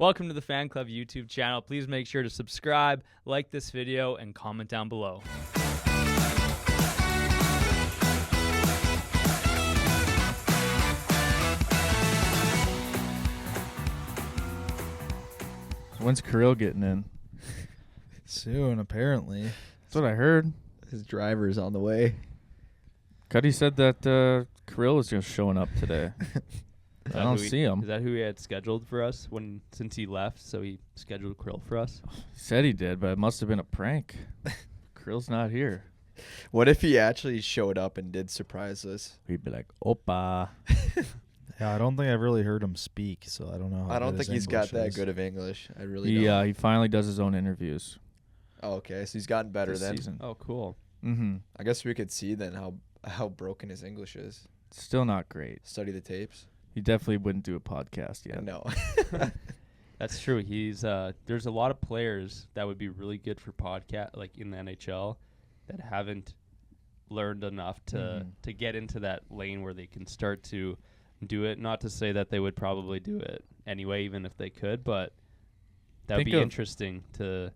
Welcome to the Fan Club YouTube channel. Please make sure to subscribe, like this video, and comment down below. When's Kirill getting in? Soon, apparently. That's what I heard. His driver's on the way. Cuddy said that Kirill was just showing up today. I don't see him. Is that who he had scheduled for us since he left? So he scheduled Kirill for us? He said he did, but it must have been a prank. Kirill's not here. What if he actually showed up and did surprise us? He'd be like, Opa. Yeah, I don't think I've really heard him speak, so I don't know. I don't think he's got that good of English. I really don't. Yeah, he finally does his own interviews. Oh, okay, so he's gotten better this then. season. Oh, cool. Mm-hmm. I guess we could see then how broken his English is. Still not great. Study the tapes. He definitely wouldn't do a podcast yet. No. That's true. He's there's a lot of players that would be really good for podcast, like in the NHL, that haven't learned enough to get into that lane where they can start to do it. Not to say that they would probably do it anyway, even if they could, but that would be interesting to.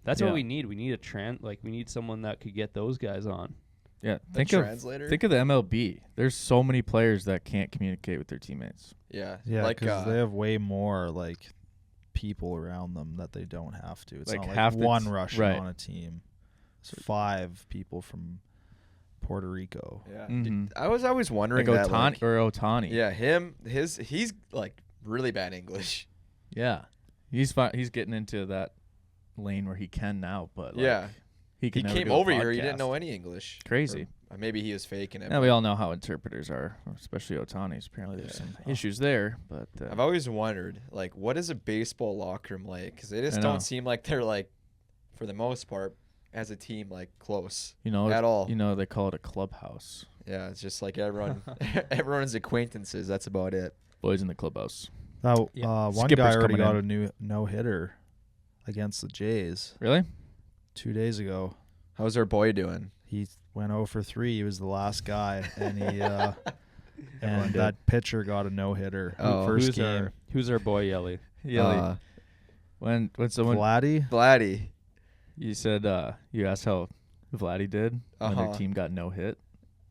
That's what we need. We need we need someone that could get those guys on. Yeah, think of the MLB. There's so many players that can't communicate with their teammates. Yeah, because they have way more people around them that they don't have to. It's not like one Russian on a team. It's 5 people from Puerto Rico. Yeah, I was always wondering like that. Ohtani. Yeah, he's really bad English. Yeah, he's getting into that lane where he can now, but he came over here. He didn't know any English. Crazy. Or maybe he was faking it. Now we all know how interpreters are, especially Ohtani's. Apparently, there's some issues there. But I've always wondered, what is a baseball locker room like? Because they just don't seem like they're for the most part, as a team, close. At all. They call it a clubhouse. Yeah, it's just everyone's acquaintances. That's about it. Boys in the clubhouse. One Skipper's guy already got in. a new no-hitter against the Jays. Really? 2 days ago. How's our boy doing? He went 0 for 3. He was the last guy, and he and that pitcher got a no-hitter. First game. Who's our boy, Yelle? When someone Vladdy. You said you asked how Vladdy did when their team got no hit.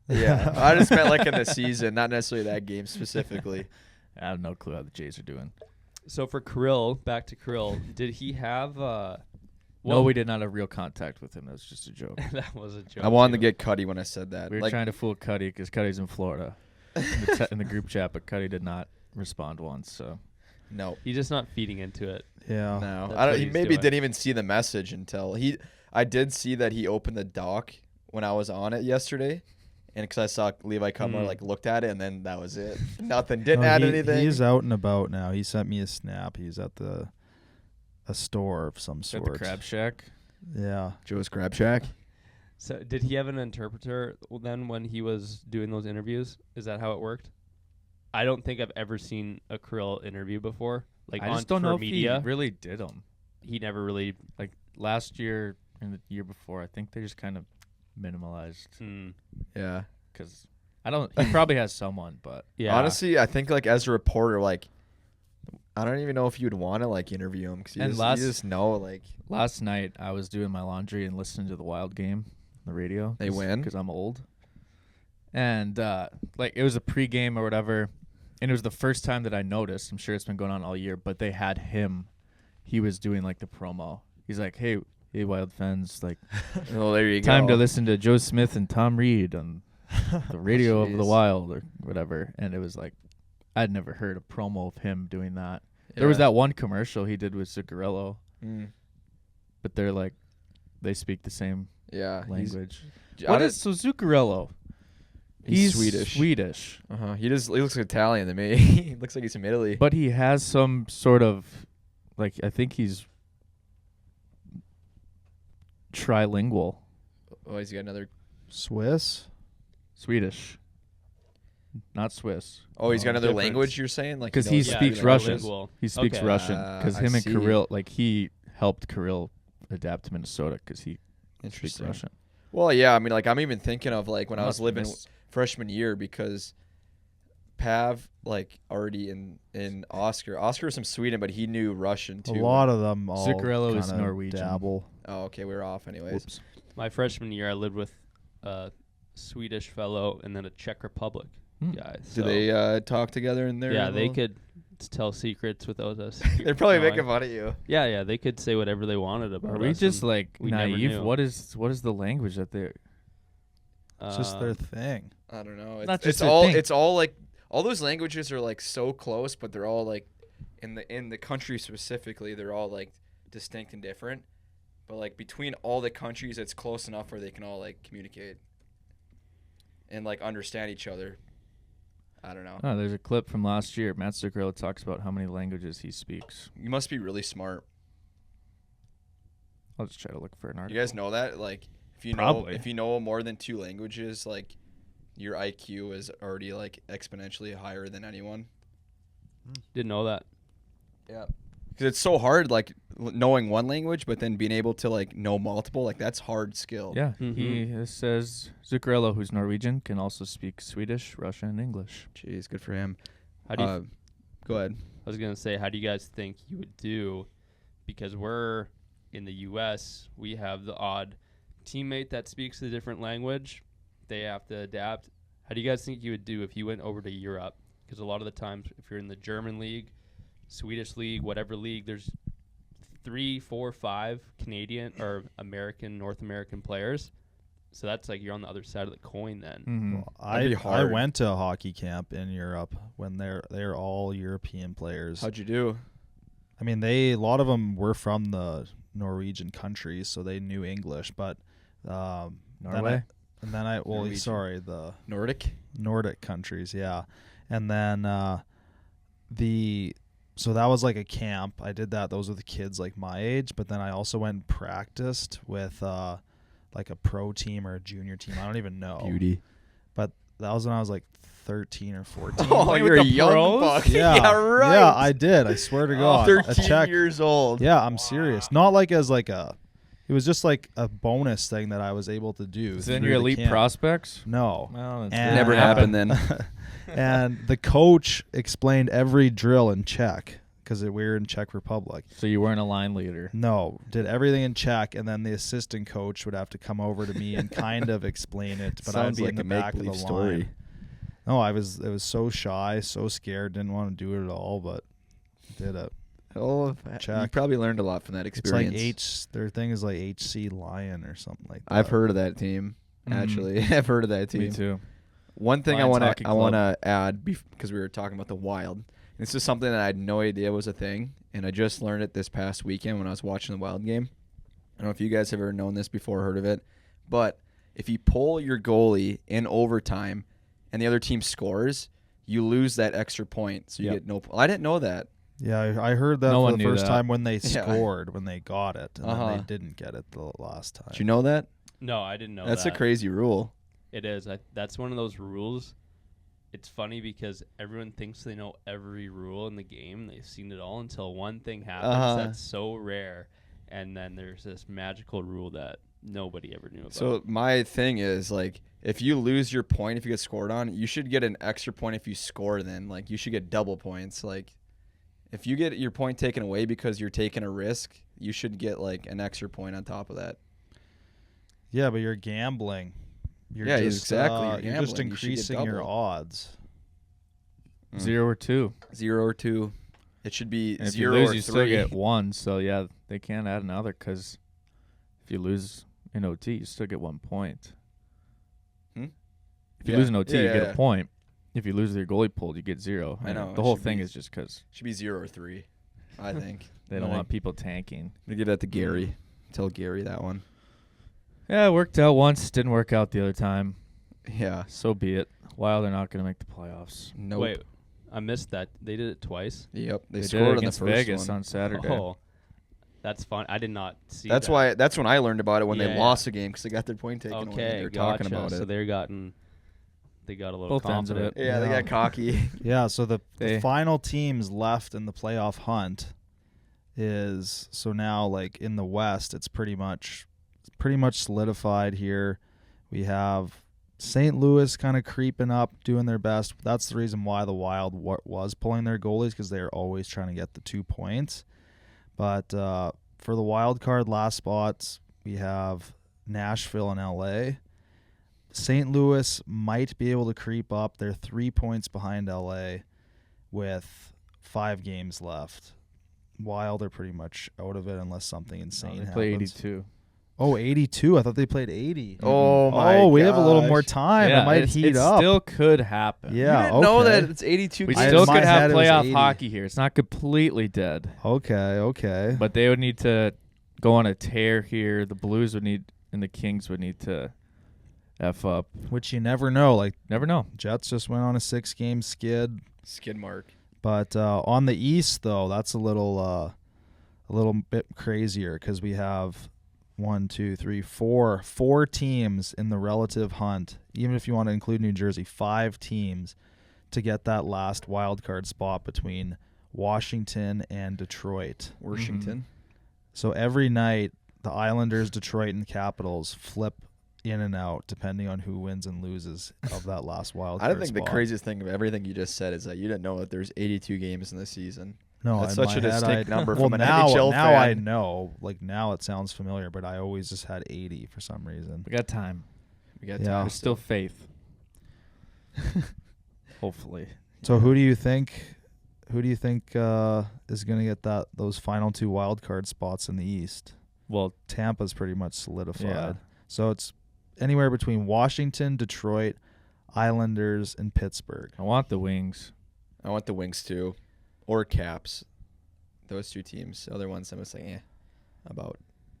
Yeah, I just meant in the season, not necessarily that game specifically. I have no clue how the Jays are doing. So for Kirill, back to Kirill, did he have? No, we did not have real contact with him. That was just a joke. That was a joke. I wanted to get Cuddy when I said that. We were trying to fool Cuddy because Cuddy's in Florida in the group chat, but Cuddy did not respond once. So no, he's just not feeding into it. Yeah, no. He maybe didn't even see the message until I did see that he opened the doc when I was on it yesterday. And because I saw Levi Cutler looked at it, and then that was it. Nothing. Didn't add anything. He's out and about now. He sent me a snap. He's at a store of some sort. At the Crab Shack. Yeah, Joe's Crab Shack. So did he have an interpreter then when he was doing those interviews? Is that how it worked? I don't think I've ever seen a Kirill interview before. I just don't know media. If he really did them. He never really last year and the year before. I think they just kind of minimalized. Yeah, because he probably has someone, but yeah. Honestly, I think as a reporter, I don't even know if you'd want to interview him because you just know Last night I was doing my laundry and listening to the Wild game on the radio. They win because I'm old, and it was a pregame or whatever, and it was the first time that I noticed. I'm sure it's been going on all year, but they had him. He was doing the promo. He's like, "Hey, Wild fans, oh, there you go. Time to listen to Joe Smith and Tom Reed on the radio of the Wild or whatever." And it was I'd never heard a promo of him doing that. Yeah. There was that one commercial he did with Zuccarello, but they're they speak the same language. So Zuccarello? He's Swedish. He looks Italian to me. He looks like he's from Italy. But he has some sort of I think he's trilingual. Oh, he's got another Swedish, not Swiss. Oh, he's got another language. You're saying because he speaks Russian. He speaks Russian because him and Kirill, he helped Kirill adapt to Minnesota because he speaks Russian. Well, yeah. I mean, I'm even thinking of when I was living freshman year because Pav already in Oscar? Oscar was from Sweden, but he knew Russian too. A lot of them all Zuccarello is Norwegian. dabble. Oh, okay, we were off anyways. Whoops. My freshman year, I lived with a Swedish fellow and then a Czech Republic guy. Do they talk together in there? Yeah, they could tell secrets without us. They're probably making fun of you. Yeah, they could say whatever they wanted about us. Are we just we naive? What is the language that they're? It's just their thing. I don't know. It's all thing. It's all all those languages are so close, but they're all in the country specifically, they're all distinct and different. But between all the countries, it's close enough where they can all communicate and understand each other. I don't know. Oh, there's a clip from last year. Matt Zuccarello talks about how many languages he speaks. You must be really smart. I'll just try to look for an article. You guys know that? If you know more than 2 languages, your IQ is already exponentially higher than anyone. Didn't know that. Yeah. Because it's so hard, knowing one language, but then being able to know multiple, that's hard skill. Yeah, he says Zuccarello, who's Norwegian, can also speak Swedish, Russian, and English. Jeez, good for him. How do you go ahead. I was gonna say, how do you guys think you would do? Because we're in the U.S., we have the odd teammate that speaks a different language. They have to adapt. How do you guys think you would do if you went over to Europe? Because a lot of the times, if you're in the German league, Swedish league, whatever league, there's 3, 4, 5 Canadian or American, North American players. So that's you're on the other side of the coin then. Mm-hmm. Well, I went to a hockey camp in Europe when they're all European players. How'd you do? I mean, a lot of them were from the Norwegian countries, so they knew English, but Norway. The Nordic countries, yeah. And then so that was a camp. I did that. Those were the kids my age, but then I also went and practiced with a pro team or a junior team. I don't even know. Beauty. But that was when I was 13 or 14. Oh, you're a young buck. Yeah. Yeah, right. Yeah, I did. I swear to God. 13 years old. Yeah, I'm serious. Not as it was just a bonus thing that I was able to do. Is it in your elite prospects? No. Well, never happened then. And the coach explained every drill in Czech because we were in Czech Republic. So you weren't a line leader? No. Did everything in Czech, and then the assistant coach would have to come over to me and kind of explain it. But I was in the back of the line. No, it was so shy, so scared, didn't want to do it at all, but did it. Oh, you probably learned a lot from that experience. It's their thing is HC Lion or something like that. I've heard of that team, actually. I've heard of that team. Me too. One thing I want to add, because we were talking about the Wild. This is something that I had no idea was a thing, and I just learned it this past weekend when I was watching the Wild game. I don't know if you guys have ever known this before or heard of it, but if you pull your goalie in overtime and the other team scores, you lose that extra point, so you get no. I didn't know that. Yeah, I heard that for the first time when they scored, when they got it, and then they didn't get it the last time. Did you know that? No, I didn't know That's that. a crazy rule. It is. That's one of those rules. It's funny because everyone thinks they know every rule in the game. They've seen it all until one thing happens that's so rare. And then there's this magical rule that nobody ever knew about. So my thing is, if you lose your point, if you get scored on, you should get an extra point if you score then. You should get double points. If you get your point taken away because you're taking a risk, you should get an extra point on top of that. Yeah, but you're gambling. You're just increasing your odds. 0 or 2. 0 or 2. It should be and 0 or 3. If you lose, you still get 1. So yeah, they can't add another because if you lose in OT, you still get 1 point. If you lose in OT, you get a point. If you lose your goalie pulled, you get 0. I know. The whole thing is just because. Should be 0 or 3, I think. They don't want people tanking. I'm going to give that to Gary. Tell Gary that one. Yeah, it worked out once. Didn't work out the other time. Yeah. So be it. Wild are not going to make the playoffs. Nope. Wait, I missed that. They did it twice? Yep. They did scored it in against the first Vegas one. on Saturday. Oh, that's fun. I did not see that's that. why. That's when I learned about it, when they Yeah. lost the game because they got their point taken away. Okay, They were gotcha. talking about So it. they got a little Both ends of confident. it. Yeah, they got cocky. Yeah, so the final teams left in the playoff hunt is so now in the West, it's pretty much solidified here. We have St. Louis kind of creeping up, doing their best. That's the reason why the Wild was pulling their goalies, because they are always trying to get the 2 points. But for the wild card last spots, we have Nashville and LA. St. Louis might be able to creep up. They're 3 points behind LA with 5 games left. Wild are pretty much out of it unless something insane happens. They play 82. Oh, 82. I thought they played 80. Oh, my God. We have a little more time. Yeah, it might heat up. It still could happen. Yeah, you didn't know that it's 82 We games. still could have head, it was playoff 80. hockey here. It's not completely dead. Okay. But they would need to go on a tear here. The Blues would need, and the Kings would need to F up. Which you never know. Like, never know. Jets just went on a 6-game skid. Skid mark. But on the East, though, that's a little bit crazier, because we have 4 teams in the relative hunt. Even if you want to include New Jersey, 5 teams to get that last wild card spot between Washington and Detroit. Washington. So every night, the Islanders, Detroit, and Capitals flip in and out depending on who wins and loses of that last wild card I don't think spot. the craziest thing of everything you just said is that you didn't know that there's 82 games in the season. No, that's in such my a head, distinct number well, from an now, NHL now fan. I know. Like, now it sounds familiar, but I always just had 80 for some reason. We got time. We got Yeah. time. There's still faith. Hopefully. So who do you think is going to get those final 2 wild card spots in the East? Well, Tampa's pretty much solidified. Yeah. So it's anywhere between Washington, Detroit, Islanders, and Pittsburgh. I want the Wings. I want the Wings too, or Caps. Those 2 teams. Other ones I'm just like, about.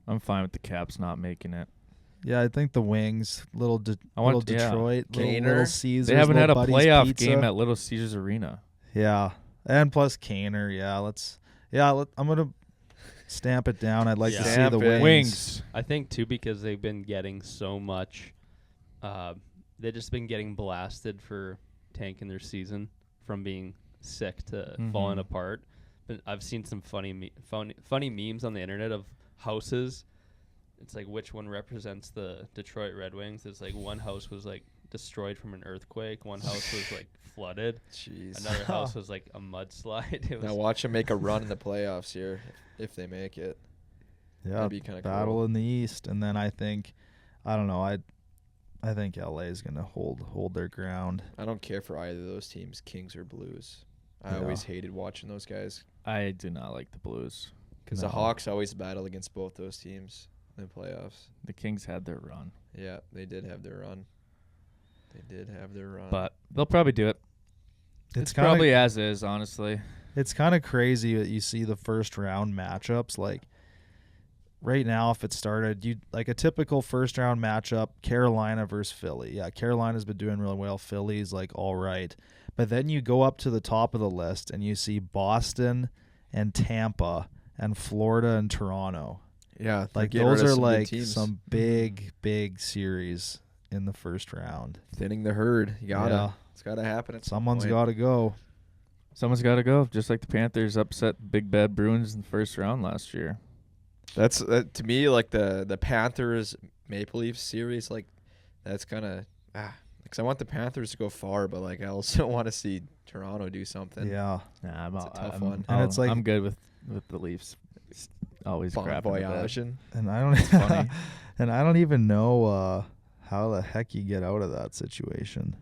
I'm fine with the Caps not making it. Yeah, I think the Wings, little Detroit, Kaner. little Caesars. They haven't had a Buddy's playoff Pizza. game at Little Caesars Arena. Yeah, and plus Kaner. Yeah, I'm gonna stamp it down. I'd like to see Stamp the it. Wings. I think too, because they've been getting so much. They've just been getting blasted for tanking their season, from being sick to falling apart. But I've seen some funny memes on the internet of houses. It's like, which one represents the Detroit Red Wings? It's like one house was like destroyed from an earthquake. One house was like flooded. Jeez. Another house was like a mudslide. It was Now watch them make a run in the playoffs here, if they make it. Yeah, That'd be kind of battle cool. in the East, and then I think LA is gonna hold their ground. I don't care for either of those teams, Kings or Blues. I Yeah. always hated watching those guys, I do not like the Blues. because No. the Hawks always battle against both those teams in the playoffs. The Kings had their run. Yeah, they did have their run. But they'll probably do it. It's probably as is, honestly. It's kind of crazy that you see the first round matchups. Like right now, if it started, you like a typical first round matchup, Carolina versus Philly. Yeah, Carolina's been doing really well. Philly's like all right, but then you go up to the top of the list and you see Boston and Tampa and Florida and Toronto. Yeah, Like those are like some big series in the first round. thinning the herd. You gotta. Yeah. It's gotta happen. At some Someone's point. got to go. Someone's got to go, just like the Panthers upset Big Bad Bruins in the first round last year. That's to me like the Panthers Maple Leafs series. Like that's kind of because I want the Panthers to go far, but like I also want to see Toronto do something. Yeah. Nah, It's a tough I'm, one. And it's like- I'm good with the Leafs. Always Bon crap. voyage. And I don't funny. and I don't even know how the heck you get out of that situation.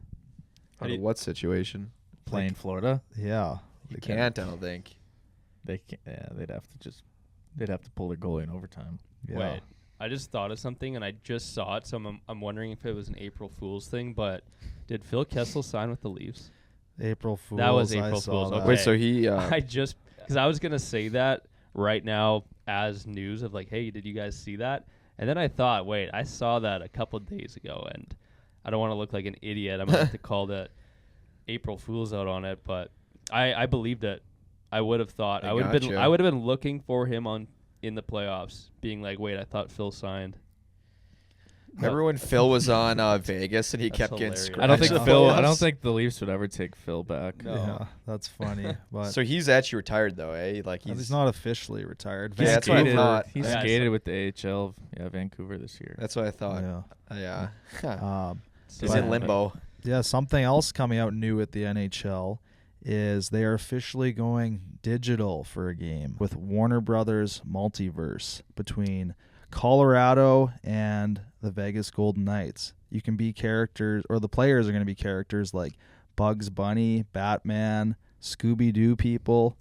Out of what situation? Playing Florida, Yeah. You can't. I don't think. they can't, they'd have to pull their goalie in overtime. Yeah. Wait, I just thought of something, and I just saw it, so I'm wondering if it was an April Fool's thing, but did Phil Kessel sign with the Leafs? April Fools. That was I April saw Fools, that. okay. Wait, so he? I just, because I was going to say that right now as news of like, hey, did you guys see that? And then I thought, wait, I saw that a couple days ago, and I don't want to look like an idiot. I'm going to have to call the April Fool's out on it, but I believed it. I would have thought I would have been looking for him in the playoffs, being like, wait, I thought Phil signed. Remember when Phil was on Vegas and he That's kept getting hilarious. scratched? I don't think in the Phil. I playoffs? don't think the Leafs would ever take Phil back. No. Yeah, that's funny. But So he's actually retired though, eh? Like he's not officially retired. Yeah, that's what I thought. He Yeah, skated with the AHL, Vancouver this year. That's what I thought. Yeah. Yeah. He's in limbo. Yeah, something else coming out new at the NHL is they are officially going digital for a game with Warner Brothers Multiverse between Colorado and the Vegas Golden Knights. You can be characters, or the players are going to be characters like Bugs Bunny, Batman, Scooby-Doo people,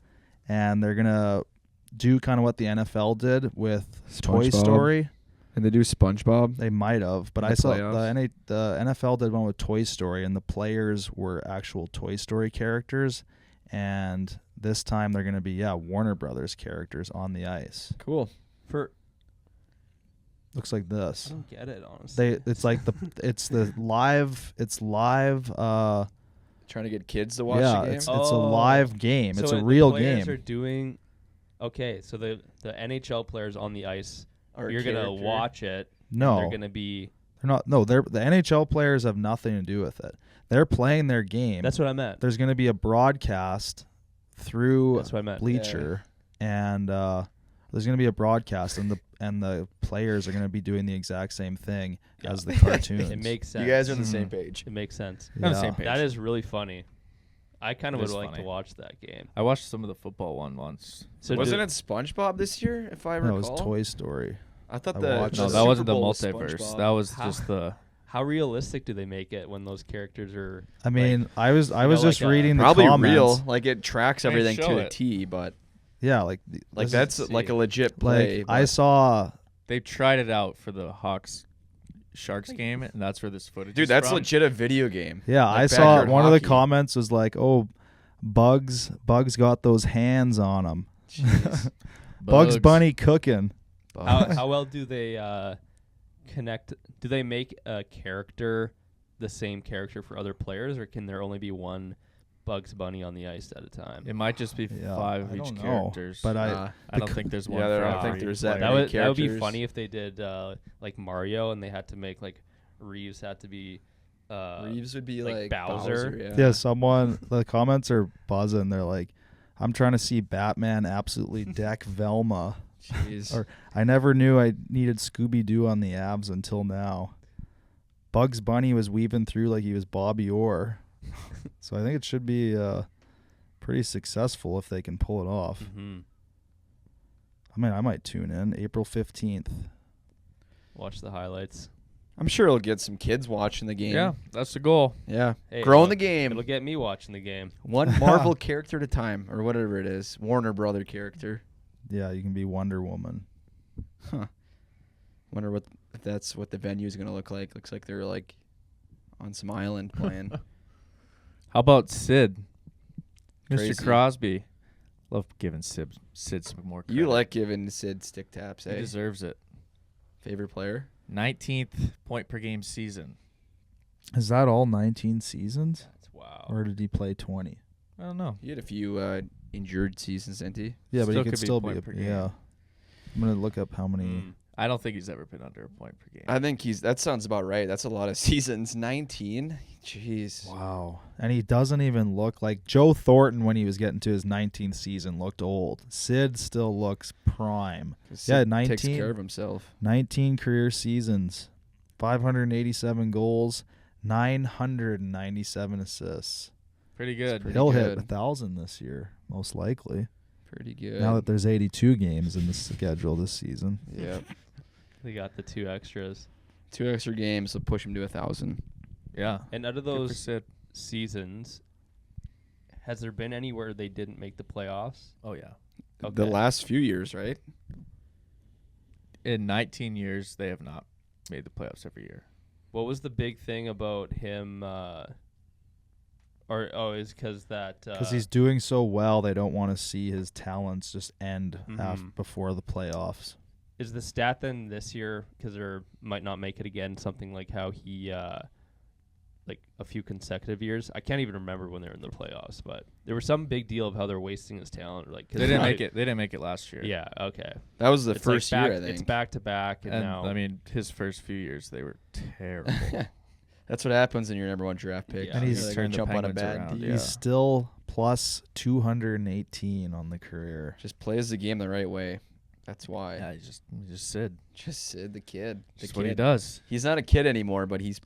and they're going to do kind of what the NFL did with Toy Story. And they do SpongeBob. They might have, but I saw the NFL did one with Toy Story, and the players were actual Toy Story characters. And this time they're going to be Warner Brothers characters on the ice. Cool. Looks like this. I don't get it, honestly. It's live. Trying to get kids to watch the game. It's a live game. So it's a real game. Are doing okay. So the NHL players on the ice. You're character. gonna watch it. No, they're gonna be. They're not. No, the NHL players have nothing to do with it. They're playing their game. That's what I meant. There's gonna be a broadcast through That's what I meant. Bleacher, and there's gonna be a broadcast, and the players are gonna be doing the exact same thing as the cartoons. It makes sense. You guys are on the same page. It makes sense. On the same page. That is really funny. I kind of It would is like funny. to watch that game. I watched some of the football one once. So Wasn't it SpongeBob this year, if I recall? No, it was Toy Story. I thought I watched No, it. that wasn't the Super Bowl was multiverse. SpongeBob. That was just the. How realistic do they make it when those characters are? I mean, I was know, just like, reading the Probably comments. real. Like it tracks They everything show to a it. T, but Yeah, like that's like a legit play. I saw. They tried it out for the Hawks Sharks game, and that's where this footage. Dude, is that's from. legit a video game. Yeah, Like I saw backyard one of the hockey. comments was like, "Oh, Bugs got those hands on him. Bugs Bunny cooking." How well do they connect? Do they make a character the same character for other players, or can there only be one Bugs Bunny on the ice at a time? It might just be Yeah, 5 I each don't know, characters. but I don't think there's one. Yeah, for I don't think every there's that player. many That would be characters. funny if they did like Mario and they had to make like Reeves had to be Reeves would be like like Bowser. Yeah, someone the comments are buzzing. They're like, "I'm trying to see Batman absolutely deck Velma." Jeez. Or I never knew I needed Scooby-Doo on the abs until now. Bugs Bunny was weaving through like he was Bobby Orr. So I think it should be pretty successful if they can pull it off. Mm-hmm. I mean, I might tune in April 15th. Watch the highlights. I'm sure it'll get some kids watching the game. Yeah, that's the goal. Yeah. Hey, Growing the it'll game. get me watching the game. One Marvel character at a time, or whatever it is. Warner Brother character. Yeah, you can be Wonder Woman. Wonder if that's what the venue is going to look like. Looks like they're like on some island playing. How about Sid? Crazy. Mr. Crosby. Love giving Sid some more credit. You like giving Sid stick taps, He eh? deserves it. Favorite player? 19th point per game season. Is that all 19 seasons? That's wow. Or did he play 20? I don't know. He had a few injured seasons, didn't he? Yeah, but he Still could could be still be. point per game. Yeah. I'm going to look up how many. Mm. I don't think he's ever been under a point per game. I think that sounds about right. That's a lot of seasons. 19? Jeez. Wow. And he doesn't even look like Joe Thornton when he was getting to his 19th season looked old. Sid still looks prime. Yeah, Sid 19. takes care of himself. 19 career seasons, 587 goals, 997 assists. Pretty good. pretty He'll hit good. 1,000 this year, most likely. Pretty good. Now that there's 82 games in the schedule this season. Yeah. They got the 2 extras. 2 extra games will push him to 1,000. Yeah. And out of Good for those Sid. seasons, has there been anywhere they didn't make the playoffs? Oh, yeah. Okay. The last few years, right? In 19 years, they have not made the playoffs every year. What was the big thing about him? Is because that Because he's doing so well, they don't want to see his talents just end Mhm. before the playoffs. is the stat then this year, because they might not make it again, something like how he like a few consecutive years. I can't even remember when they were in the playoffs, but there was some big deal of how they're wasting his talent. Like 'cause They didn't now- make it. They didn't make it last year. Yeah. Okay. That was the It's like first year, I It's think. back to back, and And now I mean, his first few years, they were terrible. That's what happens in your number 1 draft pick. Yeah. And he's They're gonna turned the jump on a Penguins bad around, team. He's still plus 218 on the career. Just plays the game the right way. That's why. Yeah, he just Sid. Just Sid, the kid. The That's kid. what he does. He's not a kid anymore, but he's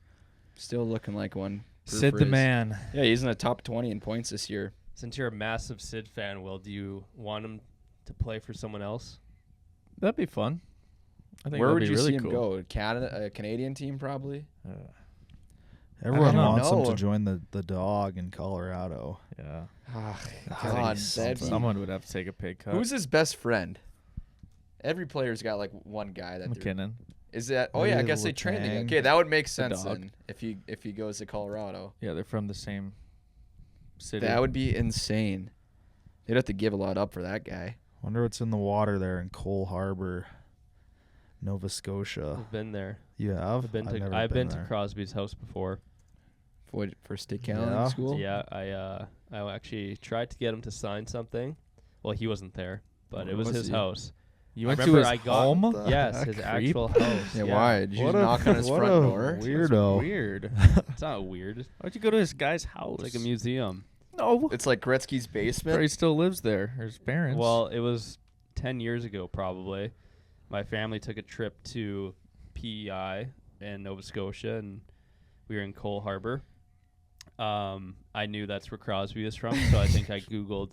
Still looking like one. Sid the man. Yeah, he's in the top 20 in points this year. Since you're a massive Sid fan, Will, do you want him to play for someone else? That'd be fun. I think Where would be you really see him cool. go? Canada, a Canadian team probably. Everyone wants him know. to join the Dog in Colorado. Yeah. God, someone would have to take a pay cut. Who's his best friend? Every player's got like one guy that McKinnon. Is that? Oh yeah, I guess they train together. Okay, that would make sense Dog. then if he goes to Colorado. Yeah, they're from the same city. That would be insane. They'd have to give a lot up for that guy. Wonder what's in the water there in Cole Harbor, Nova Scotia. I've been there. You have? I've been to Crosby's house before. For state Caroline school? Yeah, I actually tried to get him to sign something. Well, he wasn't there, but it was his house. You went to his home? Yes, his actual house. Yeah, why? Did you just knock on his front door? Weirdo. Weird. It's not weird. Why'd you go to this guy's house? It's like a museum. No. It's like Gretzky's basement. He still lives there. Or his parents. Well, it was 10 years ago probably. My family took a trip to PEI in Nova Scotia, and we were in Cole Harbor. I knew that's where Crosby is from, so I think I Googled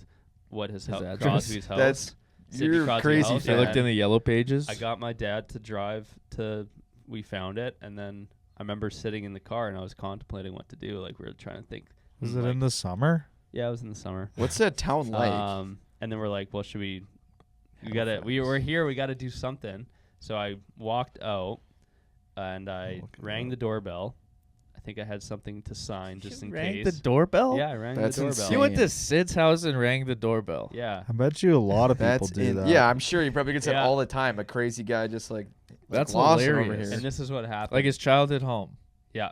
what his address. Crosby's house. That's you're Crosby crazy. house. I looked in the yellow pages. I got my dad to drive to. We found it, and then I remember sitting in the car and I was contemplating what to do. Like we were trying to think. Was it in the summer? Yeah, it was in the summer. What's that town like? And then we're like, well, should we? We're here. We got to do something. So I walked out, and I rang the doorbell. I think I had something to sign just in rang case. the doorbell? Yeah, I rang That's the doorbell. insane. You went to Sid's house and rang the doorbell. Yeah. I bet you a lot of people do that. Yeah, I'm sure he probably gets that Yeah. all the time. A crazy guy just like That's Lawson hilarious. over here. And this is what happened. Like his childhood home. Yeah.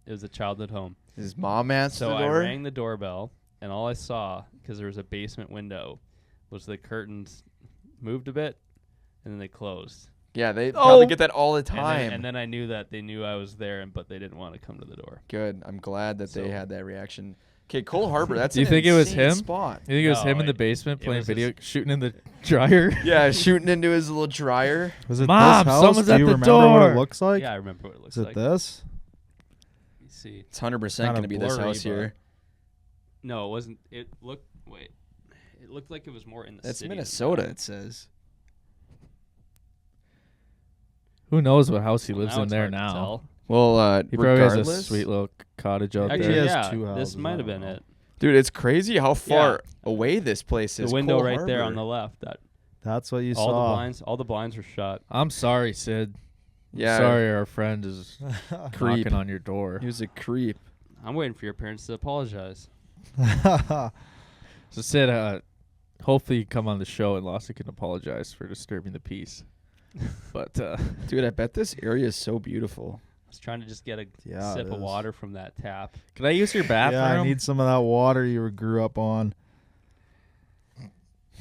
It was a childhood home. His mom answered So the I door. rang the doorbell, and all I saw, because there was a basement window, was the curtains moved a bit, and then they closed. Yeah, they probably get that all the And time. then I knew that they knew I was there, but they didn't want to come to the door. Good. I'm glad that they had that reaction. Okay, Cole Harbor. That's Do you an think it was insane him? Spot. You think it was No, him in the it- basement it playing was video, his- shooting in the dryer? Yeah, shooting into his little dryer. Was it Mom, this house? someone's Do at you the remember what door. it looks like? Yeah, I remember what it looks Is it like. this? Let me see. It's 100% Kinda going to be this blurry, house here. No, it wasn't. It looked. Wait. It looked like it was more in the That's city. Minnesota, it says. Who knows what house he Well, lives now in it's there hard to now? tell. Well, He probably has regardless, a sweet little cottage out Actually, He there. has yeah, two this houses, might I have been don't know. it. dude, it's crazy how far away this place is. The window Cole right there Harbor. on the left. That That's what you all the saw. blinds. All the blinds were shut. I'm sorry, Sid. Yeah, Sorry our friend is Creep. knocking on your door. He was a creep. I'm waiting for your parents to apologize. So Sid, hopefully you come on the show and Lawson can apologize for disturbing the peace. But Dude, I bet this area is so beautiful. I was trying to just get a Yeah, sip it of is. water from that tap. can I use your bathroom? Yeah, I need some of that water you grew up on.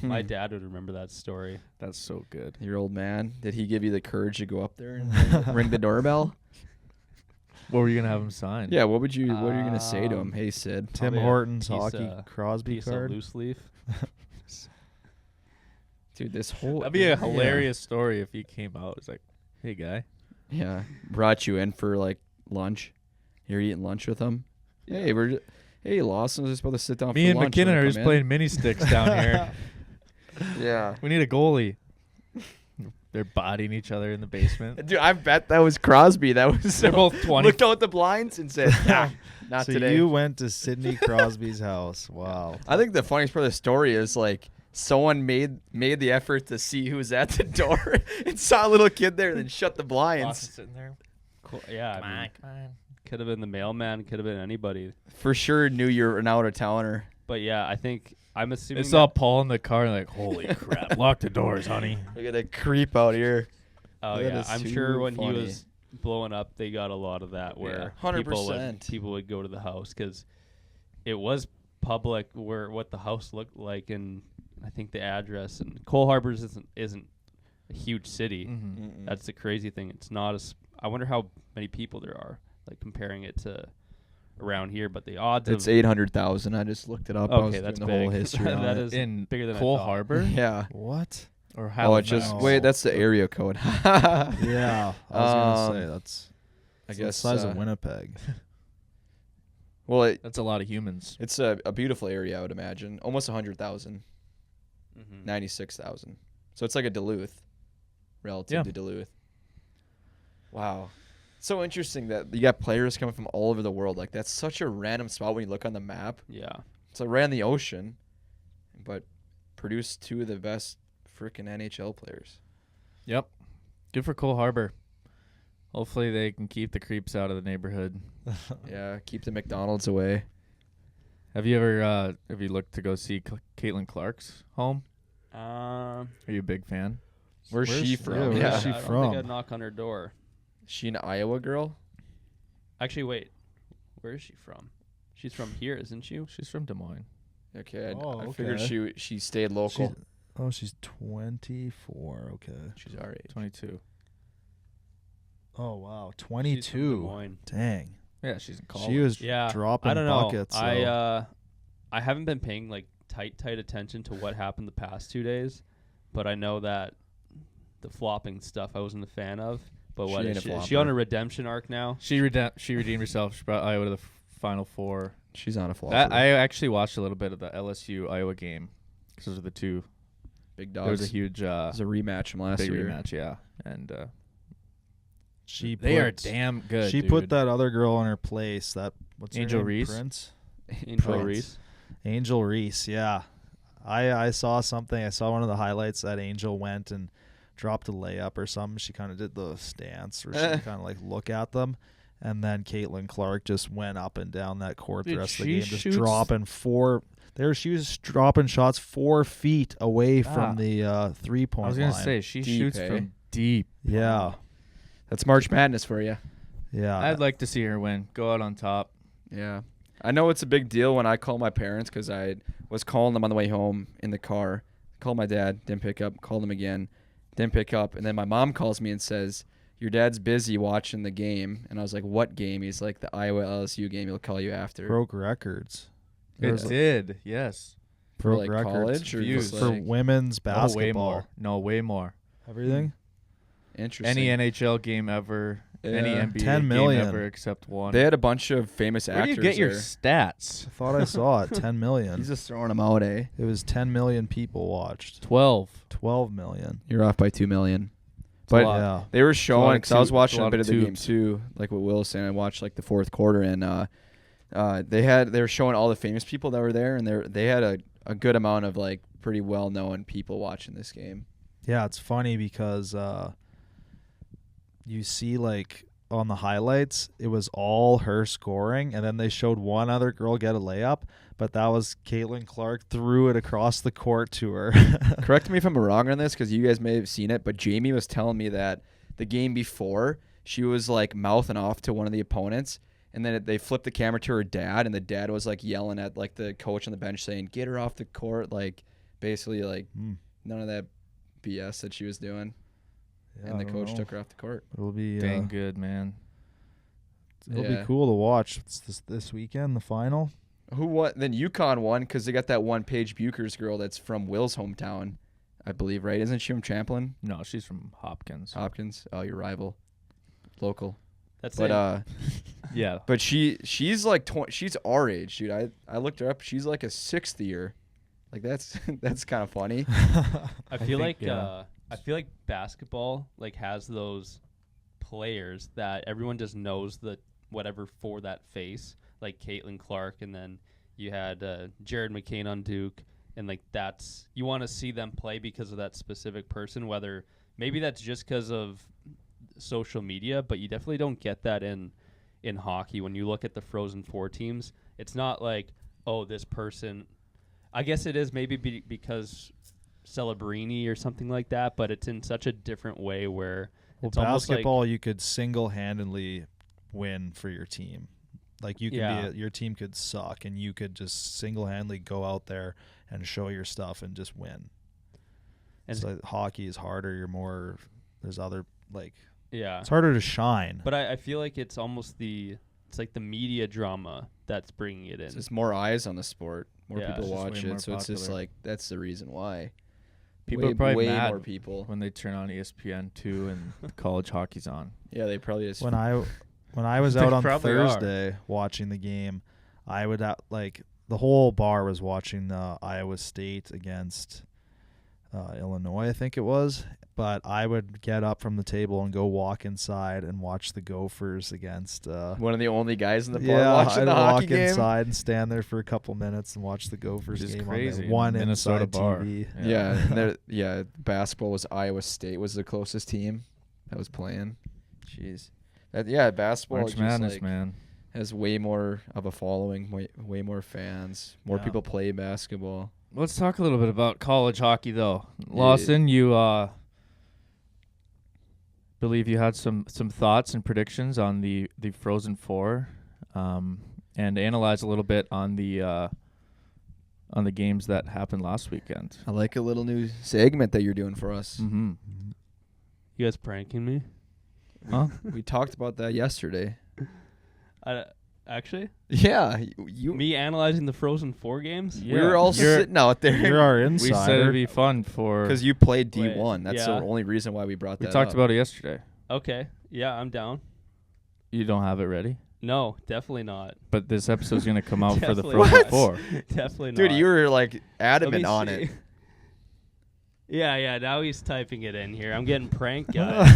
My dad would remember that story. That's so good. Your old man, did he give you the courage to go up there and ring the doorbell? What were you gonna have him sign? Yeah, what are you gonna say to him? Hey, Sid. Tim Probably a Hortons piece hockey of- Crosby Piece card. of loose leaf. Dude, this whole That'd be a hilarious story if he came out. It's like, hey guy. Yeah, brought you in for like lunch. You're eating lunch with him. Hey, hey, Lawson was just about to sit down. Me for and lunch. McKinnon Wanna are come just in? playing mini sticks down here. Yeah. We need a goalie. They're bodying each other in the basement. Dude, I bet that was Crosby. That was They're both 20. Looked out the blinds and said, "Nah, not so today." you went to Sidney Crosby's house. Wow. I think the funniest part of the story is like someone made the effort to see who was at the door and saw a little kid there and then shut the blinds. Lawson sitting there. Cool. Yeah, Come I on, mean, come on. could have been the mailman. Could have been anybody. For sure knew you're an out of towner. But yeah, I think I'm assuming. They saw Paul in the car and like, holy crap! Lock the doors, honey. Look at a creep out here. Oh That yeah, is I'm too sure when funny. he was blowing up, they got a lot of that where 100%. people would go to the house because it was public where what the house looked like, and I think the address. And Cole Harbors isn't a huge city. Mm-hmm. That's the crazy thing. It's not as. I wonder how many people there are, like comparing it to around here. But the odds It's of 800,000. I just looked it up. I was okay, that's doing big. the whole history on That it. is In bigger than I Cole thought. Harbor Yeah. What? or Oh, it Halifax? just No. wait. That's the area code. Yeah, I was gonna say that's I it's guess the size uh, of Winnipeg. Well, that's a lot of humans. It's a beautiful area, I would imagine. Almost 100,000. 96,000. So it's like a Duluth relative to Duluth. Wow. So interesting that you got players coming from all over the world. Like, that's such a random spot when you look on the map. Yeah. It's like right on the ocean, but produced 2 of the best freaking NHL players. Yep. Good for Cole Harbor. Hopefully they can keep the creeps out of the neighborhood. Yeah, keep the McDonald's away. Have you looked to go see Caitlyn Clark's home? Are you a big fan? Where's she from? Where's she I from? don't think I'd knock on her door. She an Iowa girl? Actually, wait. Where is she from? She's from here, isn't she? She's from Des Moines. Okay, I figured she stayed local. She's 24. Okay. She's our age. 22. Oh, wow. She's from Des 22. Moines. Dang. Yeah, she's in college. She was I dropping don't buckets. know. I haven't been paying like tight attention to what happened the past 2 days, but I know that the flopping stuff I wasn't a fan of. But what is she on a redemption arc now? She redeemed herself. She brought Iowa to the Final Four. She's on a flopper. I actually watched a little bit of the LSU Iowa game because those are the two big dogs. There was a huge it was a rematch from last big year. rematch, yeah, and they are damn good. She put that other girl in her place. What's Angel her name? Reese? Prince? Angel Reese. Angel Reese, yeah. I saw something. I saw one of the highlights that Angel went and dropped a layup or something. She kind of did the stance where she kind of like look at them. And then Caitlyn Clark just went up and down that court the rest of the game, just dropping she was dropping shots 4 feet away from the 3-point line. I was going to say, she shoots from deep. Yeah. That's March Madness for you. Yeah. I'd like to see her win. Go out on top. Yeah. I know it's a big deal when I call my parents because I was calling them on the way home in the car. Called my dad, didn't pick up, called him again, didn't pick up. And then my mom calls me and says, your dad's busy watching the game. And I was like, what game? He's like, the Iowa LSU game. He'll call you after. Broke records. It did, yes. For Broke like records. college or Views. just For like women's basketball. Way more. Everything? Interesting. Any NHL game ever. Any NBA 10 million. game ever except one. They had a bunch of famous Where actors. do you get your there. stats? I thought I saw it. 10 million. He's just throwing them out, eh? It was 10 million people watched. 12. 12 million. You're off by 2 million. a But lot. Yeah. they were showing, because I was watching a a bit lot of of the game tubes. too, like what Will was saying. I watched like the fourth quarter, and they were showing all the famous people that were there, and they had a good amount of like pretty well known people watching this game. Yeah, it's funny because you see like on the highlights, it was all her scoring, and then they showed one other girl get a layup, but that was Caitlyn Clark threw it across the court to her. Correct me if I'm wrong on this, because you guys may have seen it, but Jamie was telling me that the game before, she was like mouthing off to one of the opponents, and then they flipped the camera to her dad, and the dad was like yelling at like the coach on the bench saying, get her off the court, like basically like none of that BS that she was doing. Yeah, and the coach took her off the court. It'll be Dang good, man. It'll be cool to watch. It's this weekend, the final. Who won? Then UConn won because they got that one Paige Buchers girl that's from Will's hometown, I believe, right? Isn't she from Champlin? No, she's from Hopkins. Hopkins. Oh, your rival. Local. That's But it. Yeah. but she's like she's our age, dude. I looked her up. She's like a 6th year. Like that's kind of funny. I feel think, like basketball like has those players that everyone just knows the whatever for that face, like Caitlyn Clark, and then you had Jared McCain on Duke, and like that's you want to see them play because of that specific person. Whether maybe that's just because of social media, but you definitely don't get that in hockey when you look at the Frozen Four teams. It's not like, oh, this person. I guess it is maybe because Celebrini or something like that, but it's in such a different way where it's almost basketball like, you could single-handedly win for your team. Like you could your team could suck and you could just single-handedly go out there and show your stuff and just win. And so hockey is harder. There's other it's harder to shine. But I feel like it's almost it's like the media drama that's bringing it in. It's just more eyes on the sport. More Yeah, people it's just watch way more it, so it's just popular. like that's the reason why. People are probably way mad more people. when they turn on ESPN2 and college hockey's on. Yeah, they probably just When I was out on probably are. Thursday watching the game, I would like the whole bar was watching the Iowa State against Illinois, I think it was. But I would get up from the table and go walk inside and watch the Gophers against one of the only guys in the bar watching the hockey game. I'd walk inside and stand there for a couple minutes and watch the Gophers game crazy. on one Minnesota inside bar. TV. Yeah, basketball was Iowa State was the closest team that was playing. Jeez. Basketball March Madness, man. Has way more of a following, way more fans. More people play basketball. Let's talk a little bit about college hockey, though. Lawson, you believe you had some thoughts and predictions on the Frozen Four, and analyze a little bit on the games that happened last weekend. I like a little new segment that you're doing for us. Mm-hmm. You guys pranking me? Huh? We talked about that yesterday. Actually? Yeah. Me analyzing the Frozen Four games? Yeah. We were all sitting out there. You're our insider. We said it'd be fun for... Because you played D1. That's the only reason why we brought that up. We talked about it yesterday. Okay. Yeah, I'm down. You don't have it ready? No, definitely not. But this episode's going to come out for the Frozen Four. Definitely not. Dude, you were like adamant on it. Yeah, now he's typing it in here. I'm getting pranked, guys.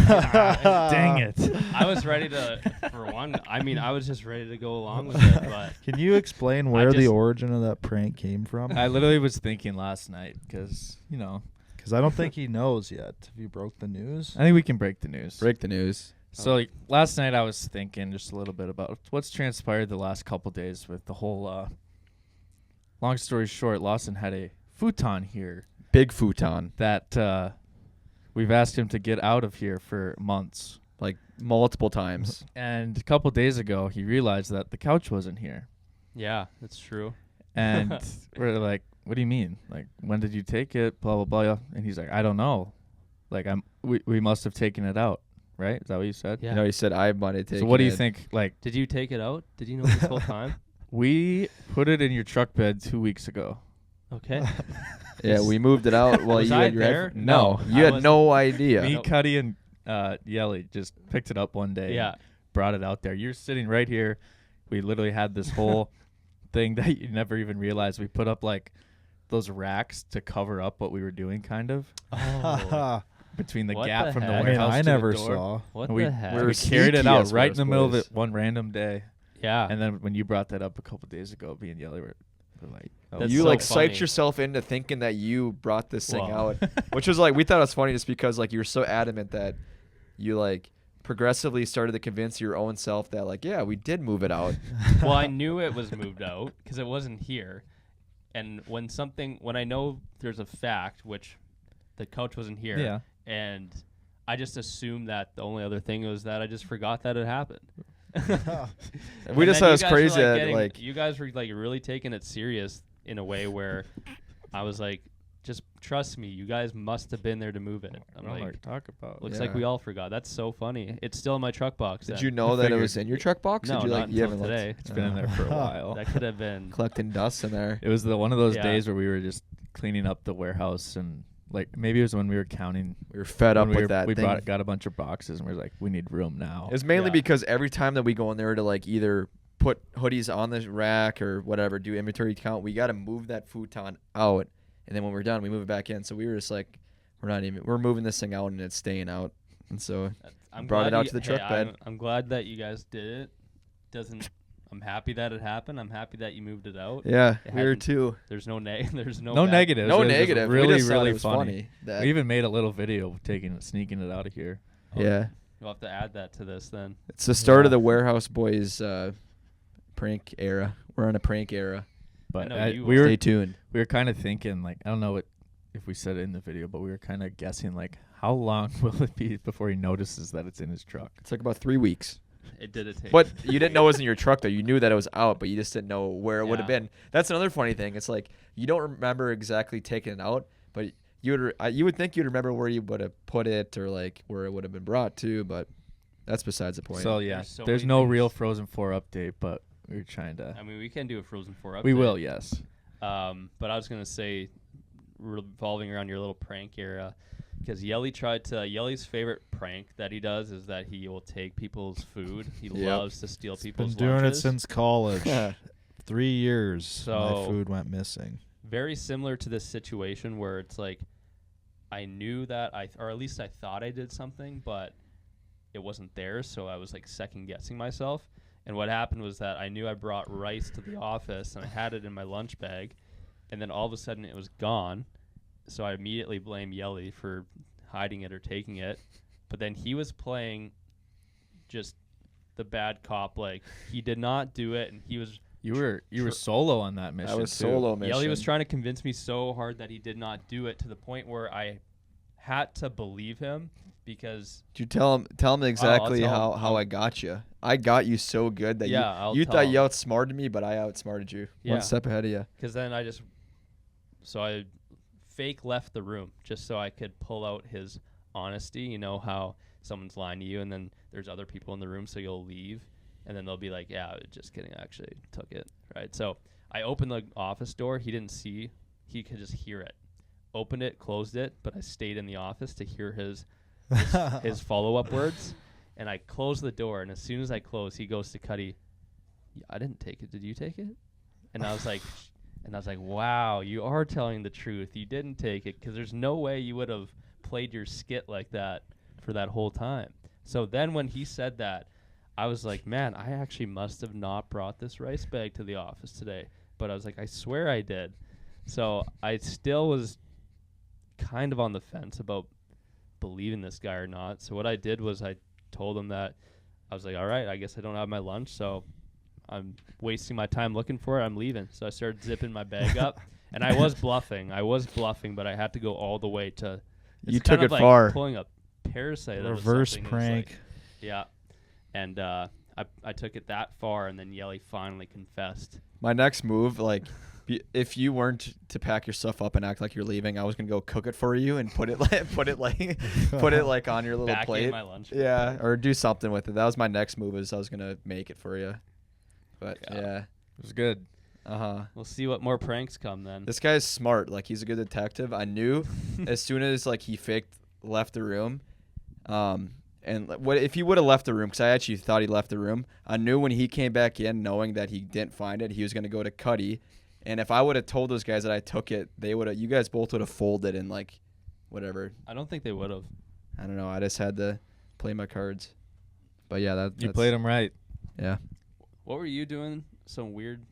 Dang it. I was ready to, for one, I was just ready to go along with it, but... Can you explain where the origin of that prank came from? I literally was thinking last night because, Because I don't think he knows yet. Have you broke the news? I think we can break the news. Break the news. So last night I was thinking just a little bit about what's transpired the last couple days with the whole, long story short, Lawson had a futon here. Big futon. That we've asked him to get out of here for months. Like multiple times. And a couple days ago, he realized that the couch wasn't here. Yeah, that's true. And we're like, what do you mean? Like, when did you take it? Blah, blah, blah. And he's like, I don't know. Like, we must have taken it out. Right? Is that what you said? Yeah. No, he said I might have taken it. So what do you think? Like, did you take it out? Did you know this whole time? We put it in your truck bed 2 weeks ago. Okay. Yeah, we moved it out while Was you I had your there? No, you had no idea. Me, Cuddy, and Yelle just picked it up one day. Yeah. And brought it out there. You're sitting right here. We literally had this whole thing that you never even realized. We put up like those racks to cover up what we were doing, kind of. Oh. Between the What gap the from the heck? warehouse I to never the door. saw. What And the heck? We carried it out right in the middle of it it one random day. Yeah. And then when you brought that up a couple days ago, me and Yelle were like, That's You so like funny. psyched yourself into thinking that you brought this thing Wow. out, which was like we thought it was funny just because like you were so adamant that you like progressively started to convince your own self that like we did move it out. Well, I knew it was moved out because it wasn't here. And when I know there's a fact, which the couch wasn't here, yeah. and I just assumed that the only other thing was that I just forgot that it happened. We just thought it was crazy that that like you guys were like really taking it serious in a way where I was like, just trust me, you guys must have been there to move it. I'm like, talk about. looks like we all forgot. That's so funny. It's still in my truck box. did then. you know that it was in your truck box? No, Did you not like you until haven't looked? today. It's been in there for a while. That could have been. Collecting dust in there. It was one of those Yeah. days where we were just cleaning up the warehouse and like maybe it was when we were counting. We were fed up when with that we thing. got a bunch of boxes and we were like, we need room now. It's mainly Yeah. because every time that we go in there to like either put hoodies on the rack or whatever, do inventory count, we got to move that futon out, and then when we're done, we move it back in. So we were just like, we're moving this thing out and it's staying out, and so I'm brought it glad out you- to the hey, truck bed. I'm glad that you guys did it. I'm happy that it happened. I'm happy that you moved it out. Yeah, It we were hasn't- too. There's no there's no no bad- negatives. No It was just negative. We Really, just thought really it was funny. That, We even made a little video sneaking it out of here. yeah, You'll have to add that to this then. it's the start of Yeah. the Warehouse Boys prank era. We're on a prank era. But know you we are. Stay tuned. were kind of thinking like I don't know if we said it in the video, but we were kind of guessing like how long will it be before he notices that it's in his truck? It's like about 3 weeks. It did take. But you didn't know it was in your truck, though. You knew that it was out, but you just didn't know where it would have Yeah. been. That's another funny thing. It's like you don't remember exactly taking it out, but you would think you'd remember where you would have put it or like where it would have been brought to, but that's besides the point. So yeah, There's so there's many no things. real Frozen 4 update, but we were trying to. I mean, we can do a Frozen 4 update. We will, yes. But I was gonna say, revolving around your little prank era, because Yelle's favorite prank that he does is that he will take people's food. He Yep. loves to steal people's Been doing lunches. it since college. 3 years So my food went missing. Very similar to this situation where it's like I knew that or at least I thought I did something, but it wasn't there, so I was like second guessing myself. And what happened was that I knew I brought rice to the office and I had it in my lunch bag, and then all of a sudden it was gone. So I immediately blamed Yelle for hiding it or taking it. But then he was playing just the bad cop, like he did not do it, and he was. You were solo on that mission. I was solo mission. Yelle was trying to convince me so hard that he did not do it, to the point where I had to believe him because. Did you tell him exactly how I got you? I got you so good that you thought you outsmarted me, but I outsmarted you. Yeah. One step ahead of you. Because then I fake left the room just so I could pull out his honesty. You know how someone's lying to you, and then there's other people in the room, so you'll leave. And then they'll be like, yeah, just kidding, I actually took it, right? So I opened the office door. He didn't see. He could just hear it. Opened it, closed it, but I stayed in the office to hear his follow-up words. And I closed the door, and as soon as I closed, he goes to Cuddy, yeah, I didn't take it. Did you take it? And I was like, wow, you are telling the truth. You didn't take it, because there's no way you would have played your skit like that for that whole time. So then when he said that, I was like, man, I actually must have not brought this rice bag to the office today. But I was like, I swear I did. So I still was kind of on the fence about believing this guy or not. So what I did was I told him that I was like, all right, I guess I don't have my lunch, so I'm wasting my time looking for it. I'm leaving. So I started zipping my bag up, and I was bluffing, but I had to go all the way to. You took it far. Pulling a parasite. Reverse prank. Like, yeah. And I took it that far, and then Yelle finally confessed. My next move, like, if you weren't to pack your stuff up and act like you're leaving, I was gonna go cook it for you and put it like on your little Back plate. in my lunch. Yeah, or do something with it. That was my next move. Is I was gonna make it for you. But yeah, it was good. We'll see what more pranks come then. This guy's smart. Like, he's a good detective. I knew as soon as like he left the room, and what if he would have left the room? Because I actually thought he left the room. I knew when he came back in, knowing that he didn't find it, he was gonna go to Cuddy. And if I would have told those guys that I took it, you guys both would have folded and like, whatever. I don't think they would have. I don't know. I just had to play my cards. But yeah, you played them right. Yeah. What were you doing? Some weird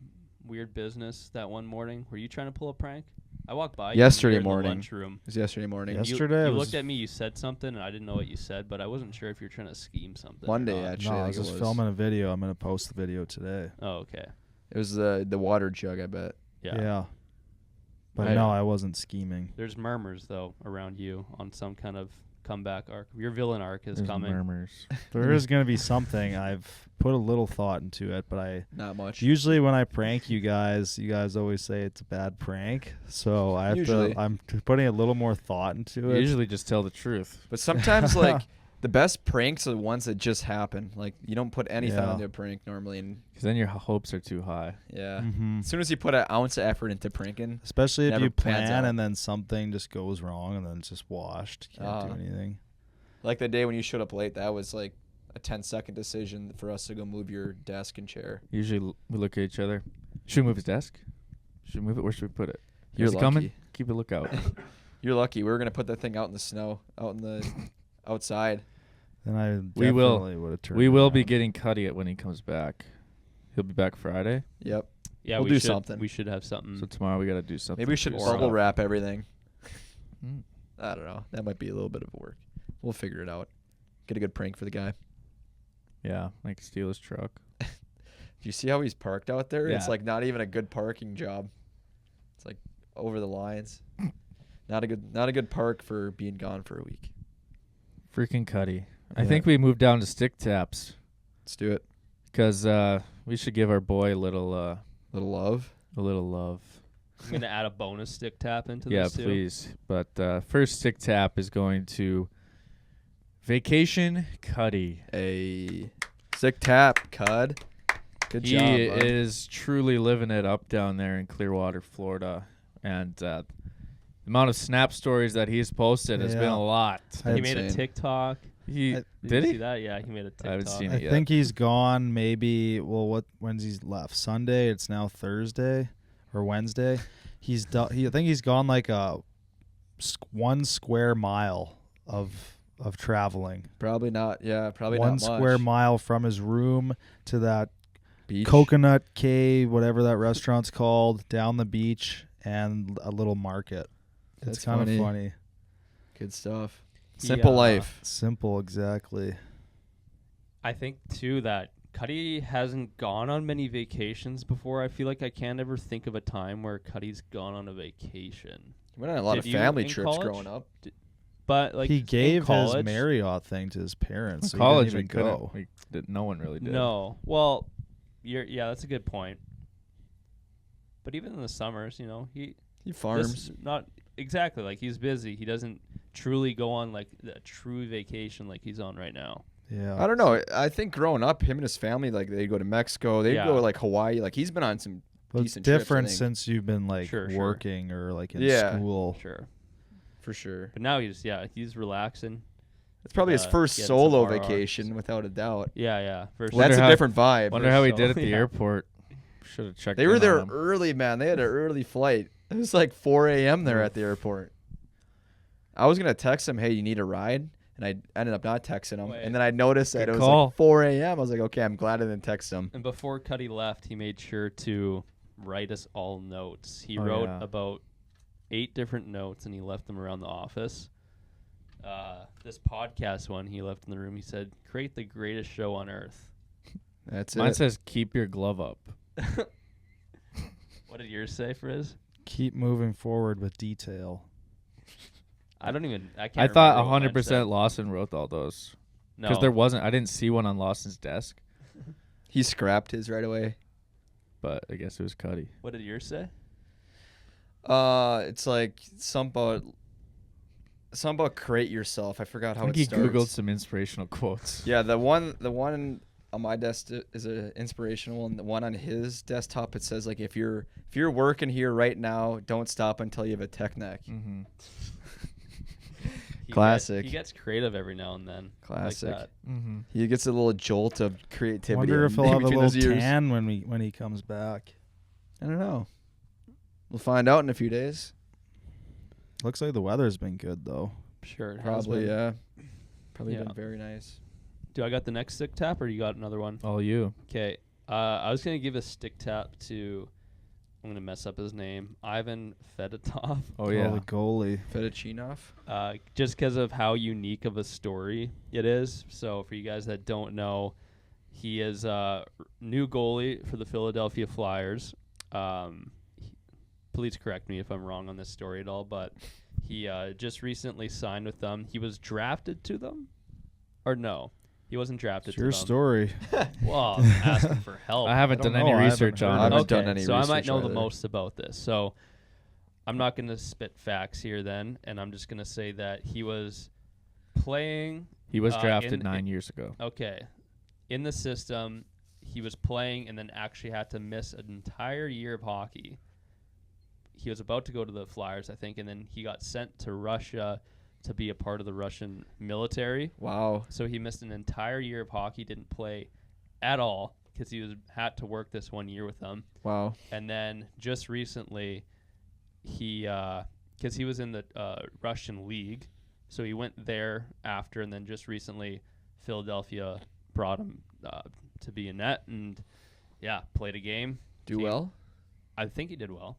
business that one morning? Were you trying to pull a prank? I walked by yesterday you morning. in the lunchroom. It was yesterday morning. Yesterday, you looked at me. You said something, and I didn't know what you said, but I wasn't sure if you were trying to scheme something. Monday, actually. No, I was just filming a video. I'm gonna post the video today. Oh, okay. It was the water jug, I bet. Yeah. But no, I wasn't scheming. There's murmurs though around you on some kind of comeback arc. Your villain arc is coming. Murmurs. There is going to be something. I've put a little thought into it, but not much. Usually when I prank you guys always say it's a bad prank. So I'm putting a little more thought into it. You usually just tell the truth. But sometimes like the best pranks are the ones that just happen. Like, you don't put anything into a prank normally, because then your hopes are too high. Yeah. As soon as you put an ounce of effort into pranking, especially if you plan and then something just goes wrong and then it's just washed. Can't do anything. Like the day when you showed up late, that was like a 10-second decision for us to go move your desk and chair. Usually we look at each other. Should we move his desk? Should we move it? Where should we put it? You're lucky. Coming? Keep a lookout. You're lucky. We were gonna put that thing out in the snow, out in the outside. Then we will be around. getting Cuddy it when he comes back. He'll be back Friday. Yep. Yeah, we'll do something. We should have something. So tomorrow we got to do something. Maybe we should bubble wrap everything. Mm. I don't know. That might be a little bit of work. We'll figure it out. Get a good prank for the guy. Yeah, like steal his truck. Do you see how he's parked out there? Yeah. It's like not even a good parking job. It's like over the lines. Not a good park for being gone for a week. Freaking Cuddy. I think we moved down to stick taps. Let's do it. Because we should give our boy a little love. A little love. I'm going to add a bonus stick tap into this too. Yeah, please. But first stick tap is going to Vacation Cuddy. A stick tap, Cud. Good job, He bud. is truly living it up down there in Clearwater, Florida. And the amount of snap stories that he's posted has been a lot. He made a TikTok. Did you he see that? Yeah, he made a TikTok. I haven't seen I it yet. think he's gone maybe, when's he left? Sunday? It's now Thursday or Wednesday. I think he's gone like a 1 square mile of traveling. Probably not. Yeah, probably One not much. square mile from his room to that Beach. Coconut Cave, whatever that restaurant's called, down the beach, and a little market. That's It's kind of funny. Good stuff. Simple life. Simple, exactly. I think too that Cuddy hasn't gone on many vacations before. I feel like I can't ever think of a time where Cuddy's gone on a vacation. He went on a lot of family trips growing up. But like he gave his Marriott thing to his parents. So college, he didn't even go. No one really did. No. Well, that's a good point. But even in the summers, he farms. Not exactly, like he's busy. He doesn't truly go on like a true vacation like he's on right now. Yeah. I don't know. I think growing up, him and his family, like they'd go to Mexico, they'd go like Hawaii. Like he's been on some decent trips. Different since you've been like working or like in school. Sure. For sure. But now he's relaxing. It's probably his first solo vacation, without a doubt. Yeah. That's a different vibe. Wonder how he did at the airport. Should have checked. They were there early, man. They had an early flight. It was like 4 a.m. there at the airport. I was gonna text him, "Hey, you need a ride?" And I ended up not texting him. And then I noticed that it was like 4 a.m. I was like, okay, I'm glad I didn't text him. And before Cuddy left, he made sure to write us all notes. He wrote about 8 different notes, and he left them around the office. This podcast one he left in the room. He said, "Create the greatest show on earth." That's Mine says, "Keep your glove up." What did yours say, Frizz? Keep moving forward with detail. I can't. I thought 100% Lawson wrote all those. No, because there wasn't. I didn't see one on Lawson's desk. He scrapped his right away. But I guess it was Cuddy. What did yours say? It's like something about create yourself. I forgot how it starts. He Googled some inspirational quotes. Yeah, the one on my desk is an inspirational, and the one on his desktop, it says like, if you're working here right now, don't stop until you have a tech neck. Mm-hmm. Classic. He gets creative every now and then. Classic. Like that. Mm-hmm. He gets a little jolt of creativity. Wonder if he'll have a little tan when he comes back. I don't know. We'll find out in a few days. Looks like the weather's been good though. Sure. It Probably, has been. yeah. Probably been very nice. Do I got the next stick tap, or you got another one? All you. Okay. I was going to give a stick tap to, I'm going to mess up his name, Ivan Fedotov. Oh, yeah. The goalie. Fedotchinov. Just because of how unique of a story it is. So for you guys that don't know, he is a new goalie for the Philadelphia Flyers. Please correct me if I'm wrong on this story at all, but he just recently signed with them. He was drafted to them? Or no? He wasn't drafted to them. Your story. Well, I'm asking for help. I haven't done any research on it. I haven't done any so research I might know either. the most about this. So I'm not going to spit facts here then, and I'm just going to say that he was playing. He was drafted 9 years ago. Okay. In the system, he was playing and then actually had to miss an entire year of hockey. He was about to go to the Flyers, I think, and then he got sent to Russia to be a part of the Russian military. Wow. So he missed an entire year of hockey, didn't play at all because he had to work this 1 year with them. Wow. And then just recently, because he was in the Russian league, so he went there after, and then just recently Philadelphia brought him to be in net, and played a game. Well? I think he did well.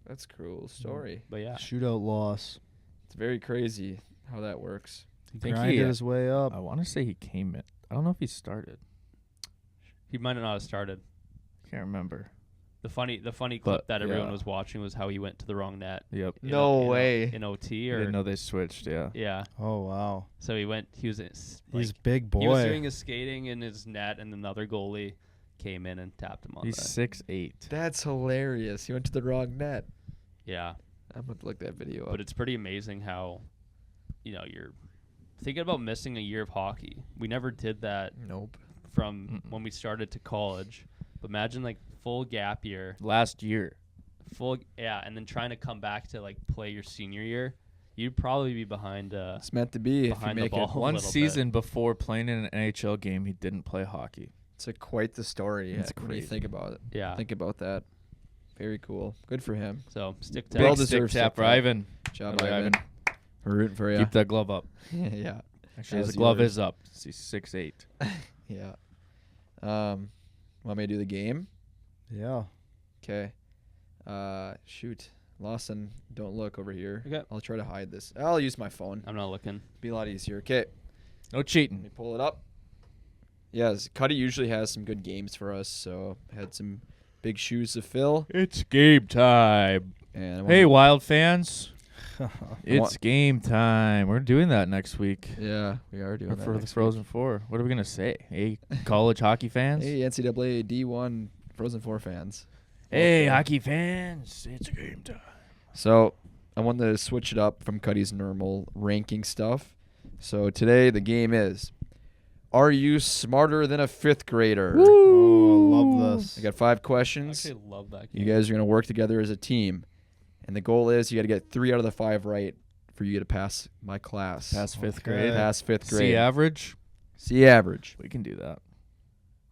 That's a cool story. But yeah. Shootout loss. It's very crazy how that works. He grinded his way up. I want to say he came in. I don't know if he started. He might not have started. Can't remember. The funny clip that everyone was watching was how he went to the wrong net. Yep. No way. In OT, I or didn't know they switched. Yeah. Yeah. Oh wow. So he was He's big boy. He was doing his skating in his net, and another goalie came in and tapped him on. He's 6'8". That's hilarious. He went to the wrong net. Yeah. I'm going to look that video up. But it's pretty amazing how, you're thinking about missing a year of hockey. We never did that. Nope. From when we started to college. But imagine like full gap year. Last year. And then trying to come back to like play your senior year. You'd probably be behind. It's meant to be. Behind if you the make ball. One season before playing in an NHL game, he didn't play hockey. It's quite the story. It's when you crazy. think about it. Yeah. Think about that. Very cool. Good for him. So stick Big tap. Well-deserved stick tap stick for tap. Ivan. Good job, By Ivan. We're rooting for you. Keep that glove up. Yeah. Actually, How's his glove yours? is up. He's 6'8". Yeah. Want me to do the game? Yeah. Okay. Shoot. Lawson, don't look over here. Okay. I'll try to hide this. I'll use my phone. I'm not looking. Be a lot easier. Okay. No Let cheating. me pull it up. Yes, Cuddy usually has some good games for us, so had some big shoes to fill. It's game time. And Hey, Wild fans. want- It's game time. We're doing that next week. yeah, we are doing that For the next Frozen Four. What are we going to say? Hey, college hockey week. fans? Hey, NCAA D1 Frozen 4 fans. Hey, hockey fans. It's game time. So I wanted to switch it up from Cuddy's normal ranking stuff. So today the game is, are you smarter than a 5th grader? Oh, I love this. I got 5 I questions. actually love that game. You guys are going to work together as a team. And the goal is you got to get 3 out of the 5 right for you to pass my class. Past 5th Okay. grade. Pass 5th grade. C average. C average. We can do that.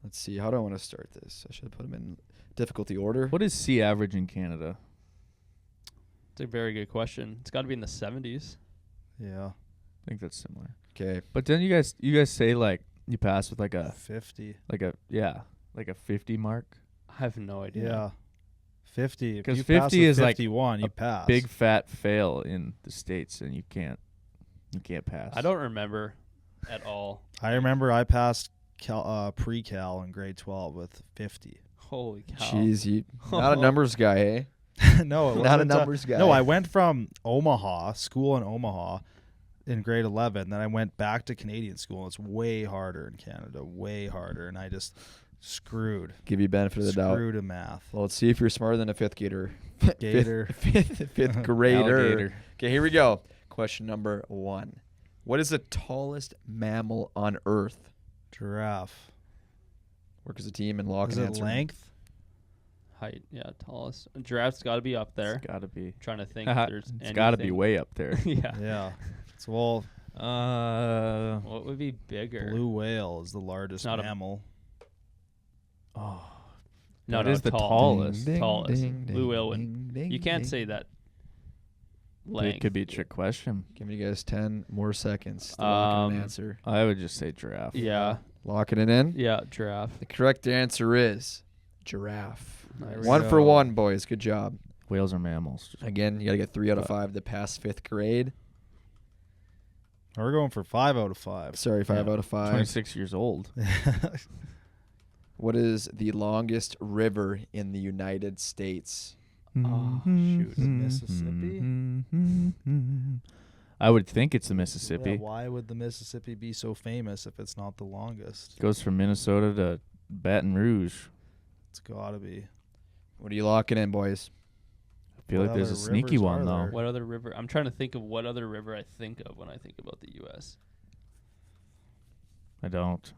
Let's see. How do I want to start this? I should put them in difficulty order. What is C average in Canada? It's a very good question. It's got to be in the 70s. Yeah. I think that's similar. Okay. But then you guys say like you pass with like a 50. 50 mark. I have no idea. Yeah. 50. If 'Cause you pass 50 with is like 51, you pass. Big fat fail in the States, and you can't pass. I don't remember at all. I remember I passed pre-cal in grade 12 with 50. Holy cow. Jeez, you not a numbers guy, eh? No, it Not a wasn't, numbers guy. No, I went from school in Omaha in grade 11. Then I went back to Canadian school. And it's way harder in Canada, way harder. And I just screwed Give you benefit of the doubt. in math. Well, let's see if you're smarter than a 5th grader. Gator. Fifth grader. Alligator. Okay, here we go. Question number 1. What is the tallest mammal on Earth? Giraffe. Work as a team and lock Is and it answer. length? Height, yeah, tallest. Giraffe's got to be up there. It's gotta be. Trying to think if there's It's gotta be anything. way up there. Yeah. Yeah. It's well, What would be bigger? blue whale is the largest Not a- mammal. Oh, No, that no, is the tall. tallest. Ding, Tallest. ding, Blue whale ding, wouldn't. ding, You can't ding. say that. It Length. could be a trick question. Giving you guys 10 more seconds to lock in an answer. I would just say giraffe. Yeah. Locking it in? Yeah, giraffe. The correct answer is giraffe. There we 1 for go. 1, boys. Good job. Whales are mammals. Again, you got to get 3 out of 5 to pass 5th grade. We're going for 5 out of 5. Sorry, 5 Yeah. out of 5. 26 years old. What is the longest river in the United States? Oh, shoot. Mississippi? I would think it's the Yeah, Mississippi. why would the Mississippi be so famous if it's not the longest? Goes from Minnesota to Baton Rouge. It's got to be. What are you locking in, boys? I feel What like there's a other sneaky rivers one are though. there? What other river? I'm trying to think of what other river I think of when I think about the U.S. I don't.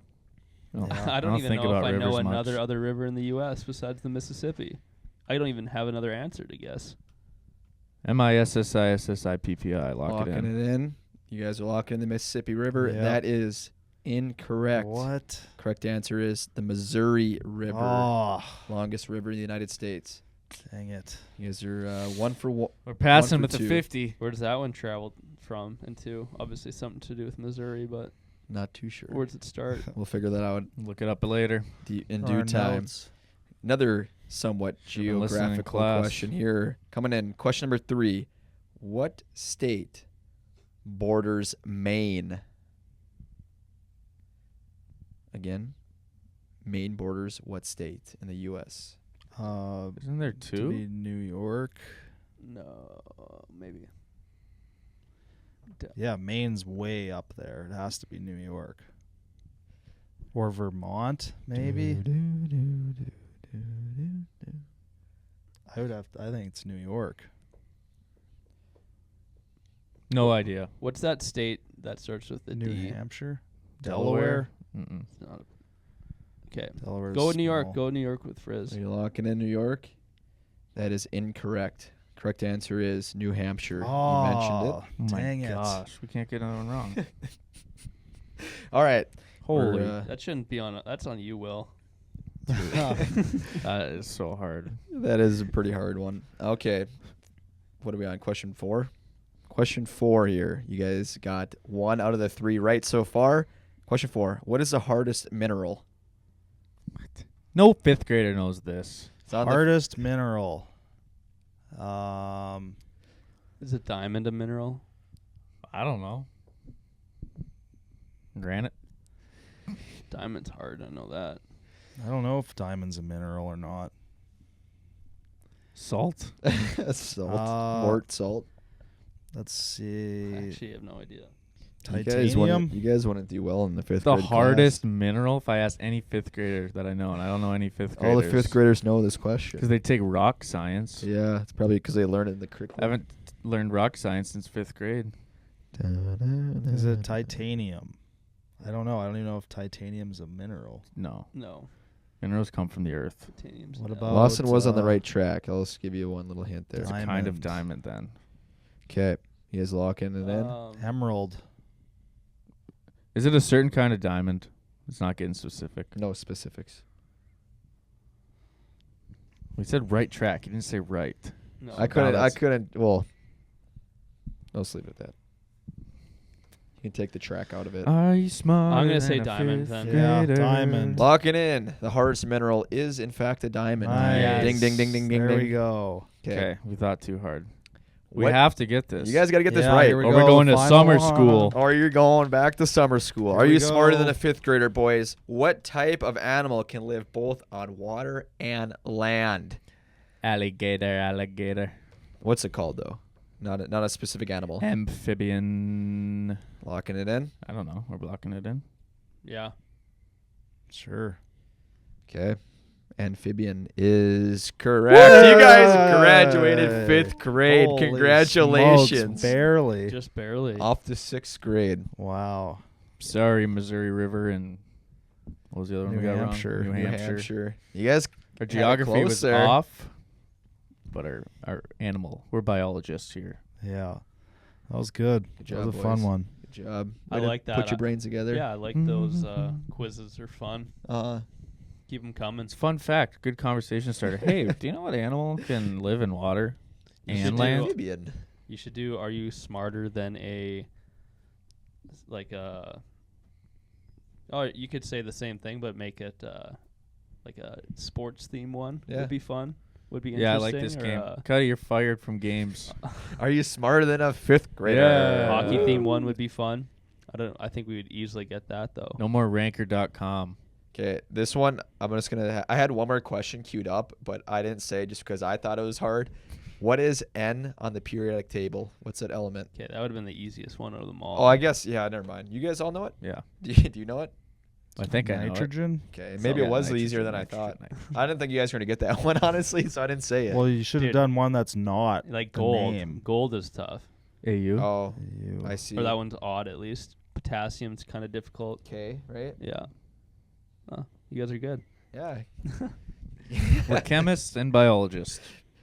Yeah. I don't even think know if about I know rivers much. another other river in the U.S. besides the Mississippi. I don't even have another answer to guess. MISSISSIPPI. Lock Locking it in. it in. You guys are locking in the Mississippi River. Yeah. That is incorrect. What? Correct answer is the Missouri River. Oh, Longest river in the United States. dang it. You guys are 1 for 1. We're passing for with the 2. 50. Where does that one travel from and to? Obviously something to do with Missouri, but Not too sure. where does it start? We'll figure that out Look it up later. in Our due time. notes. Another somewhat Should've been listening in geographical class. question here. Coming in. Question number 3. What state borders Maine? Again, Maine borders what state in the U.S.? Isn't there To two? be New York. No, maybe. Yeah, Maine's way up there. It has to be New York. Or Vermont, maybe. I think it's New York. No idea. What's that state that starts with the New D? Hampshire? Delaware? Delaware? Mm-mm. It's not okay. Delaware's Go with New York. small. Go New York with Frizz. Are you locking in New York? That is incorrect. Correct answer is New Hampshire. Oh, You mentioned it. Oh dang my it. gosh, we can't get another one wrong. All right. Holy, That shouldn't be on. That's on you, Will. that is so hard. That is a pretty hard one. Okay. What are we on? Question 4? Question 4 here. You guys got 1 out of the 3 right so far. Question 4. What is the hardest mineral? No 5th grader knows this. It's on Hardest mineral. Is a diamond a mineral? I don't know. Granite. Diamond's hard. I know that. I don't know if diamond's a mineral or not. Salt. salt. Mort salt. Let's see. I actually have no idea. Titanium. You guys want to do well in the 5th The grade hardest class. mineral, if I ask any 5th grader that I know, and I don't know any 5th graders. All the 5th graders know this question. Because they take rock science. Yeah, it's probably because they learned it in the I curriculum. haven't learned rock science since 5th grade. Is it titanium? I don't know. I don't even know if titanium's a mineral. No. No. Minerals come from the earth. Titanium's What no. about- Lawson was on the right track. I'll just give you one little hint there. It's a kind of diamond then. Okay. You guys locking it in? Emerald. Is it a certain kind of diamond? It's not getting specific. No specifics. We said right track. You didn't say right. No. I couldn't. that's- Well, let's leave it at that. You can take the track out of it. Are you smart? I'm gonna say diamond then. Yeah, diamond. Locking in. The hardest mineral is in fact a diamond. Nice. Ding ding ding ding ding There ding. we go. Okay, we thought too hard. We What- have to get this. You guys got to get this Yeah, right. here we Or we're go. going to Final summer one. school. Or you're going back to summer school. Here Are we you smarter go. than a 5th grader, boys? What type of animal can live both on water and land? Alligator. What's it called though? Not a specific animal. Amphibian. Locking it in. I don't know. We're blocking it in. Yeah. Sure. Okay. Amphibian is correct. You guys graduated 5th grade. Holy Congratulations. smokes, barely. Just barely. Off to 6th grade. Wow. Sorry, Missouri River and what was the other one New we got Hampshire. wrong? New Hampshire. You guys Our geography was closer. off, but our animal. We're biologists here. Yeah. That was good. Good That was job, a fun boys. one. Good job. I Way to like that. Put your brains together. Yeah, I like those quizzes. Are fun. Keep them coming. It's a fun fact. Good conversation starter. Hey, do you know what animal can live in water You should and do- land? Amphibian. You should do. Are you smarter than a? Like a. Oh, you could say the same thing, but make it like a sports theme one. Yeah. Would be fun. Would be Yeah, I interesting. like this or, game. Cuddy, you're fired from games. Are you smarter than a 5th grader? Yeah. hockey theme one would be fun. I think we would easily get that though. No more ranker.com. Okay, this one I'm just gonna. I had one more question queued up, but I didn't say just because I thought it was hard. What is N on the periodic table? What's that element? Okay, that would have been the easiest one out of them all. Oh, I guess never mind. You guys all know it? Yeah. Do you know it? I think I know it. Nitrogen? Okay, maybe it was easier than I thought. I didn't think you guys were gonna get that one honestly, so I didn't say it. Well, you should have Dude. done one that's not like the gold. name. Gold is tough. AU. Oh, You. I see. Or that one's odd at least. Potassium's kind of difficult. K, right? Yeah. You guys are good. Yeah. We're chemists and biologists,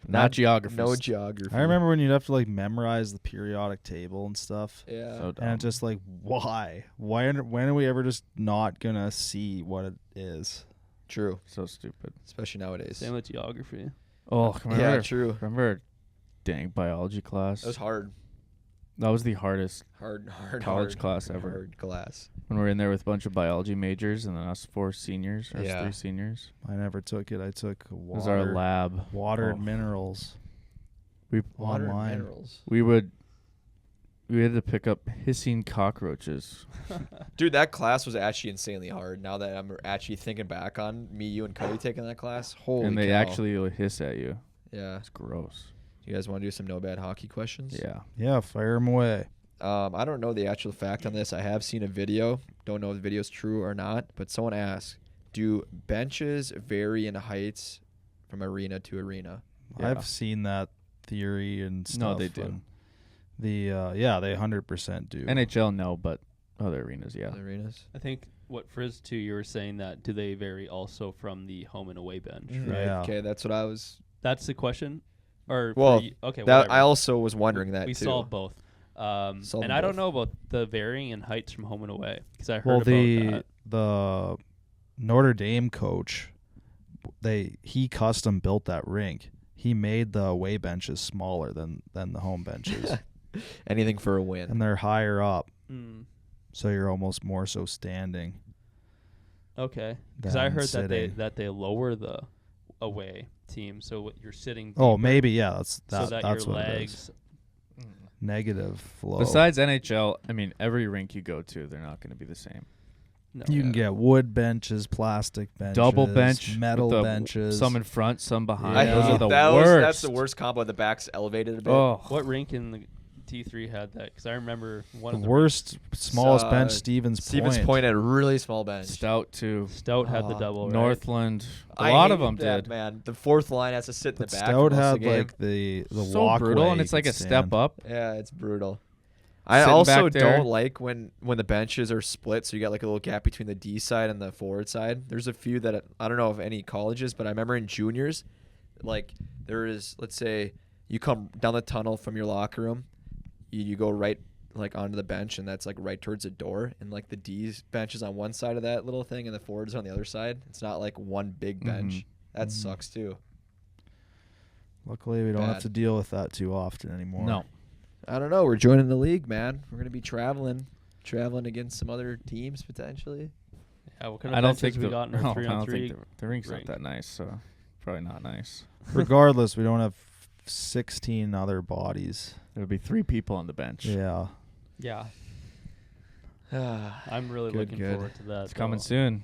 not geographers. No geography. I remember when you'd have to like memorize the periodic table and stuff. Yeah. So dumb. And it's just like, why? When are we ever just not gonna see what it is? True. So stupid. Especially nowadays. Same with geography. Oh, Yeah, true. Remember our dang biology class? That was hard. That was the hardest Hard college class ever. Hard class. When we were in there with a bunch of biology majors and then us 4 seniors, or us Yeah. 3 seniors. I never took it. I took It was our water, lab. water and Oh. minerals. Water and Online. minerals. We had to pick up hissing cockroaches. Dude, that class was actually insanely hard. Now that I'm actually thinking back on me, you, and Cody taking that class, holy And they cow. actually would hiss at you. Yeah. It's gross. You guys want to do some no bad hockey questions? Yeah. Yeah, fire them away. I don't know the actual fact on this. I have seen a video. Don't know if the video is true or not. But someone asked, do benches vary in heights from arena to arena? Yeah. I've seen that theory and stuff. No, they do. and they 100% do. NHL, no, but other arenas, yeah. Other arenas? I think what Frizz too, you were saying that do they vary also from the home and away bench, Mm. right? Yeah. Okay, that's what I was. That's the question. Or Well, okay, that whatever. I also was wondering that we too. solved both. And I don't know about the varying in heights from home and away because I heard about that. The Notre Dame coach, he custom built that rink. He made the away benches smaller than the home benches. Anything for a win. And they're higher up. Mm. So you're almost more so standing. Okay. Because I heard that they lower the away team, so you're sitting deeper, oh, maybe, yeah. That's your what legs. it is. Negative flow. Besides NHL, I mean, every rink you go to, they're not going to be the same. No. You can get wood benches, plastic benches, double bench, metal benches. Some in front, some behind. Yeah. Those are the worst. That's the worst combo. The back's elevated a bit. Oh. What rink in the T3 had that? Because I remember one of the worst, smallest bench, Stevens Point had a really small bench. Stout too. Stout had the double. Right? Northland. A lot of them did. Man, the fourth line has to sit in the back. Stout had like the so walkway, brutal, and it's like a step up. Yeah, it's brutal. I also don't like when the benches are split, so you got like a little gap between the D side and the forward side. There's a few that I don't know of any colleges, but I remember in juniors, like there is, let's say you come down the tunnel from your locker room, you go right like onto the bench, and that's like right towards the door, and like the D bench is on one side of that little thing, and the forward is on the other side. It's not like one big bench. That sucks too. Luckily, we don't have to deal with that too often anymore. No. I don't know. We're joining the league, man. We're gonna be traveling against some other teams potentially. Yeah, what kind of benches we got in our 3-on-3? I don't think the rink's not that nice, so probably not nice. Regardless, we don't have 16 other bodies. There would be 3 people on the bench. Yeah. Yeah. I'm really looking forward to that. It's coming soon.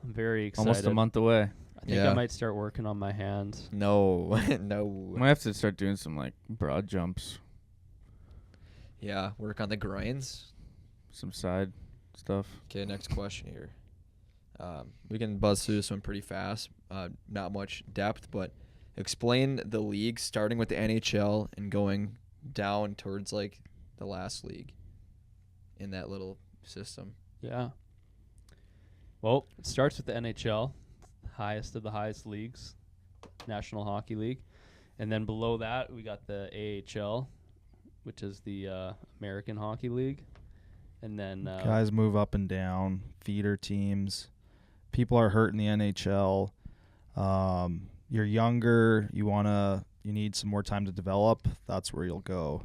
I'm very excited. Almost a month away. I think I might start working on my hands. No. Might have to start doing some like broad jumps. Yeah, work on the grinds. Some side stuff. Okay, next question here. We can buzz through this one pretty fast. Not much depth, but explain the league starting with the NHL and going down towards like the last league in that little system. Yeah. Well, it starts with the NHL, highest of the highest leagues, National Hockey League. And then below that, we got the AHL, which is the American Hockey League. And then guys move up and down, feeder teams. People are hurt in the NHL. You're younger, you need some more time to develop, that's where you'll go.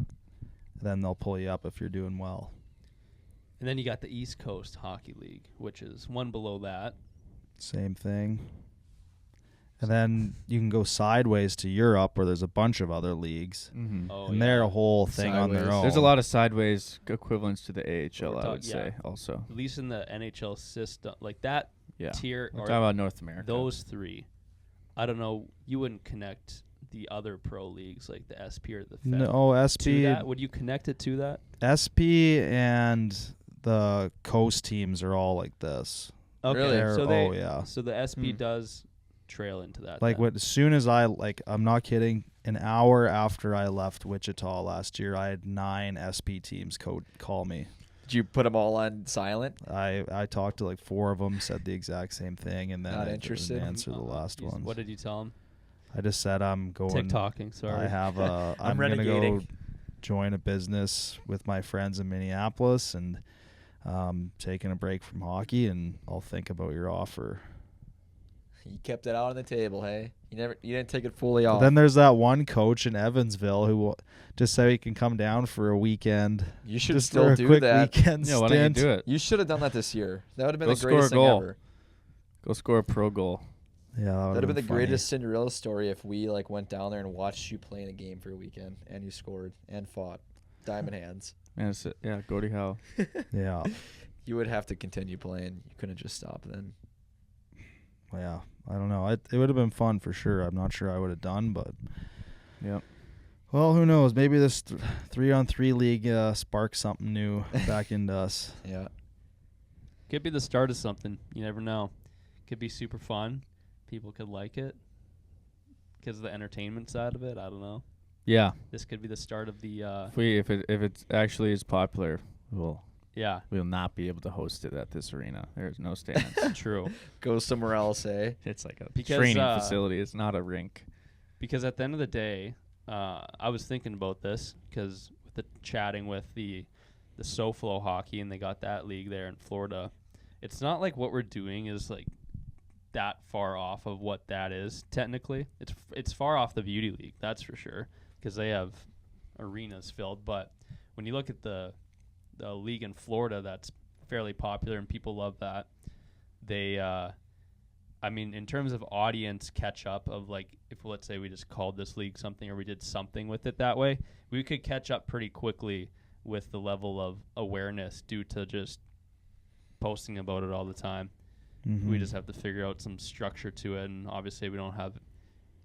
Then they'll pull you up if you're doing well. And then you got the East Coast Hockey League, which is one below that. Same thing. And then you can go sideways to Europe, where there's a bunch of other leagues. Mm-hmm. And they're a whole thing on their own. There's a lot of sideways equivalents to the AHL, I would say, also. At least in the NHL system, like that tier. We're talking about North America. Those 3. I don't know. You wouldn't connect the other pro leagues like the SP or the Fed. No, SP. To that? Would you connect it to that? SP and the coast teams are all like this. Okay. Really? So the SP does trail into that. Like as soon as I'm not kidding, an hour after I left Wichita last year, I had 9 SP teams call me. Did you put them all on silent? I talked to like 4 of them, said the exact same thing, and then not I interested. Didn't answer the last one. What did you tell them? I just said I'm going TikToking. Sorry, I have a. I'm gonna go join a business with my friends in Minneapolis, and taking a break from hockey, and I'll think about your offer. You kept it out on the table, hey? You didn't take it fully off. Then there's that one coach in Evansville who just said he can come down for a weekend. You should just still for a do quick that. Weekend why don't you do it? You should have done that this year. That would have been Go the greatest thing ever. Go score a pro goal. Yeah, that would have been the greatest Cinderella story if we like went down there and watched you play in a game for a weekend and you scored and fought. Diamond hands. Yeah, Gordie Howe. Yeah. You would have to continue playing. You couldn't just stop then. Well, yeah, I don't know. It would have been fun for sure. I'm not sure I would have done, but yep. Well, who knows? Maybe this 3-on-3 league sparks something new back into us. Yeah. Could be the start of something. You never know. Could be super fun. People could like it because of the entertainment side of it. I don't know. Yeah. This could be the start of the. If it actually is popular, we'll not be able to host it at this arena. There's no stands. True. Go somewhere else, eh? It's like a training facility. It's not a rink. Because at the end of the day, I was thinking about this because with the chatting with the SoFlo hockey, and they got that league there in Florida. It's not like what we're doing is like that far off of what that is technically. It's far off the beauty league, that's for sure, because they have arenas filled. But when you look at the league in Florida, that's fairly popular and people love that. They, I mean, in terms of audience catch up of like, if let's say we just called this league something or we did something with it that way, we could catch up pretty quickly with the level of awareness due to just posting about it all the time. Mm-hmm. We just have to figure out some structure to it, and obviously we don't have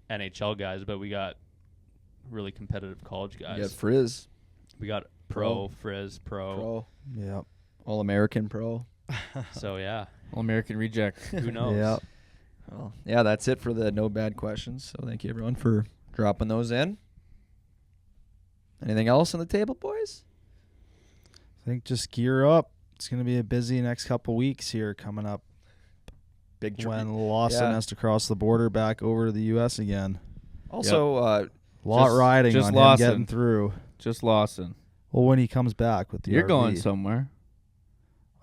NHL guys, but we got really competitive college guys. You got Frizz. We got Frizz, Pro. Yeah. All-American Pro. So, yeah. All-American reject. Who knows? Yeah. Well, yeah, that's it for the no bad questions. So thank you, everyone, for dropping those in. Anything else on the table, boys? I think just gear up. It's going to be a busy next couple weeks here coming up. Big when Lawson has to cross the border back over to the U.S. again. Also, a lot riding on him getting through. Just Lawson. Well, when he comes back with the You're RV. going somewhere.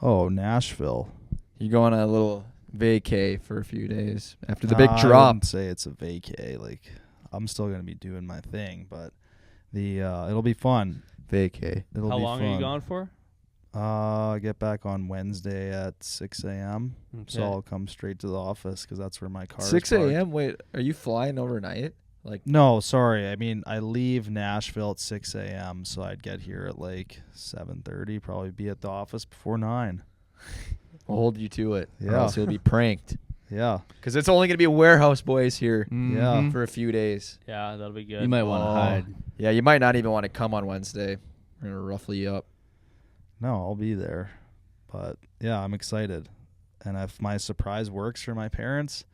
Oh, Nashville. You going on a little vacay for a few days after the big drop. I wouldn't say it's a vacay. Like, I'm still going to be doing my thing, but it'll be fun. Vacay. How long are you gone for? I get back on Wednesday at 6 a.m. Okay. So I'll come straight to the office because that's where my car is 6 a.m.? Wait, are you flying overnight? No, sorry. I mean, I leave Nashville at 6 a.m., so I'd get here at like 7:30, probably be at the office before 9. I'll hold you to it. Yeah. Or else you'll be pranked. Yeah. Because it's only going to be warehouse boys here yeah. for a few days. Yeah, that'll be good. You might want to hide. Yeah, you might not even want to come on Wednesday. We're going to ruffle you up. No, I'll be there. But, yeah, I'm excited. And if my surprise works for my parents,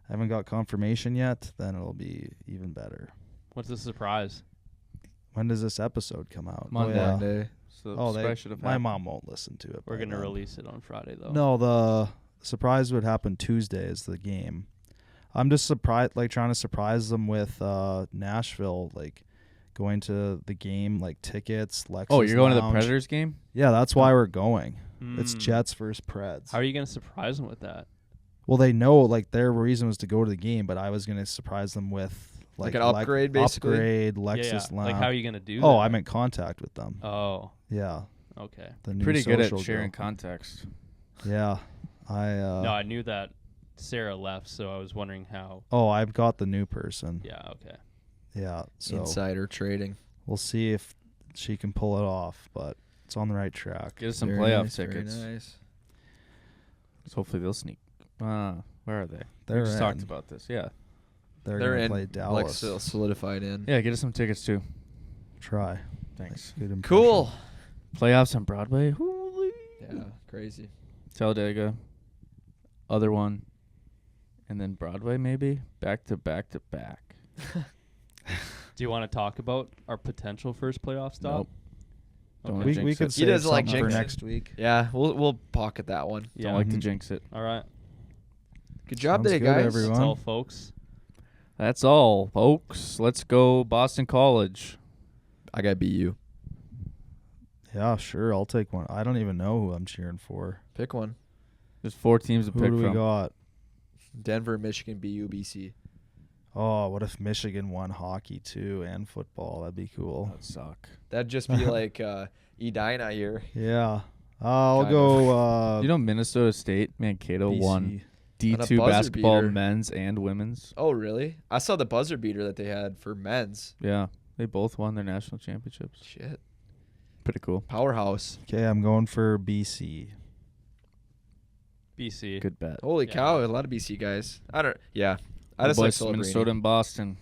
I haven't got confirmation yet, then it'll be even better. What's the surprise? When does this episode come out? Monday. So my mom won't listen to it. We're going to release it on Friday, though. No, the surprise would happen Tuesday is the game. I'm just surprised, trying to surprise them with Nashville, going to the game, tickets, Lexus Oh, you're going Lounge. to the Predators game? Yeah, that's why we're going. It's Jets versus Preds. How are you going to surprise them with that? Well, they know, their reason was to go to the game, but I was going to surprise them with, an upgrade, basically? Upgrade, Lexus Lounge. How are you going to do that? Oh, I'm in contact with them. Oh. Yeah. Okay. The new pretty good at social sharing group. context. Yeah. No, I knew that Sarah left, so I was wondering how. Oh, I've got the new person. Yeah, okay. Yeah. So insider trading. We'll see if she can pull it off, but it's on the right track. Get us some Very playoff nice, tickets. Very nice. So hopefully they'll sneak. Where are they? They're we just in. talked about this. Yeah. They're in. going to play Dallas. Still solidified in. Yeah, get us some tickets too. Try. Thanks. Good impression. Cool. Playoffs on Broadway. Holy. Yeah, crazy. Talladega. Other one. And then Broadway maybe. Back to back to back. Do you want to talk about our potential first playoff stop? Nope. Okay. Don't We jinx could it. save doesn't like something for jinx it. next week. Yeah, we'll pocket that one. Don't like to jinx it. All right. Good job Sounds today, good, guys. everyone. That's all, folks. That's all, folks. Let's go Boston College. I got BU. Yeah, sure. I'll take one. I don't even know who I'm cheering for. Pick one. There's 4 teams to Who pick do we from. got? Denver, Michigan, BU, BC. Oh, what if Michigan won hockey too and football? That'd be cool. That'd suck. That'd just be like Edina here. Yeah. I'll Kind go. You know Minnesota State, Mankato BC. won On a D2 buzzer basketball beater. men's and women's. Oh, really? I saw the buzzer beater that they had for men's. Yeah, they both won their national championships. Shit. Pretty cool. Powerhouse. Okay, I'm going for BC. BC. Good bet. Holy Yeah. cow, a lot of BC guys. I The just like boys from Celebrini. Minnesota and Boston.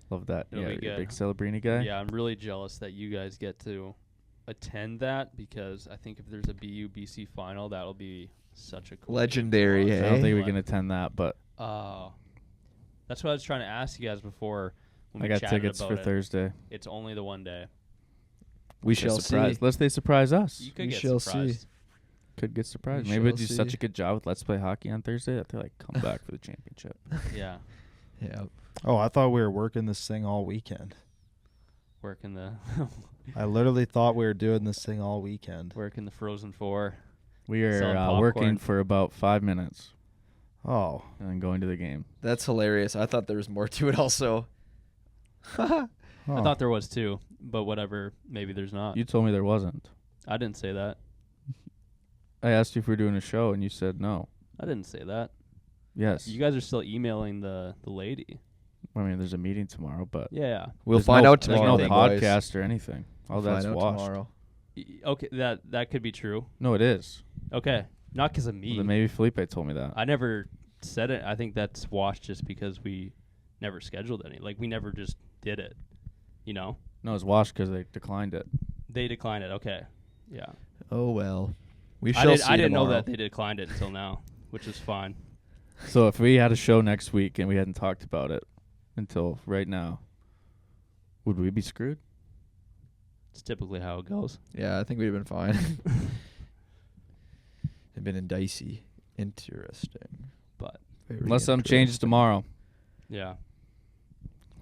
Love that. It'll yeah, be you're a good. big Celebrini guy. Yeah, I'm really jealous that you guys get to attend that because I think if there's a BU BC final, that'll be such a cool Legendary, game to watch. I don't Hey. think we can attend that, but That's what I was trying to ask you guys before. When I we got chatted tickets about for it. Thursday. It's only the one day. We Get shall surprised. see. Unless they surprise us. You could We get shall surprised. Could get surprised. We Maybe we shall do see. such a good job with Let's Play Hockey on Thursday that they're like, come back for the championship. Yeah. Yeah. Oh, I thought we were working this thing all weekend. Working the I literally thought we were doing this thing all weekend. working the Frozen 4. We are working for about 5 minutes. Oh. And then going to the game. That's hilarious. I thought there was more to it also. Oh. I thought there was too, but whatever. Maybe there's not. You told me there wasn't. I didn't say that. I asked you if we were doing a show, and you said no. I didn't say that. Yes. You guys are still emailing the lady. I mean, there's a meeting tomorrow, but Yeah. We'll find out There's tomorrow. no podcast or anything. All We'll that's find out washed. tomorrow. Okay, that could be true. No, it is. Okay, not because of me. Well, then maybe Felipe told me that. I never said it. I think that's washed just because we never scheduled any. Like, we never just did it, you know? No, it's washed because they declined it. They declined it. Okay. Yeah. Oh, well. We shall see I didn't know tomorrow. that they declined it until now, which is fine. So if we had a show next week and we hadn't talked about it until right now, would we be screwed? It's typically how it goes. Yeah, I think we'd have been fine. It'd been dicey. Interesting. But unless something changes tomorrow. Yeah.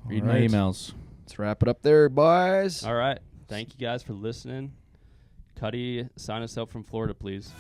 Read my emails. Let's wrap it up there, boys. All right. Thank you guys for listening. Cuddy, sign us out from Florida, please.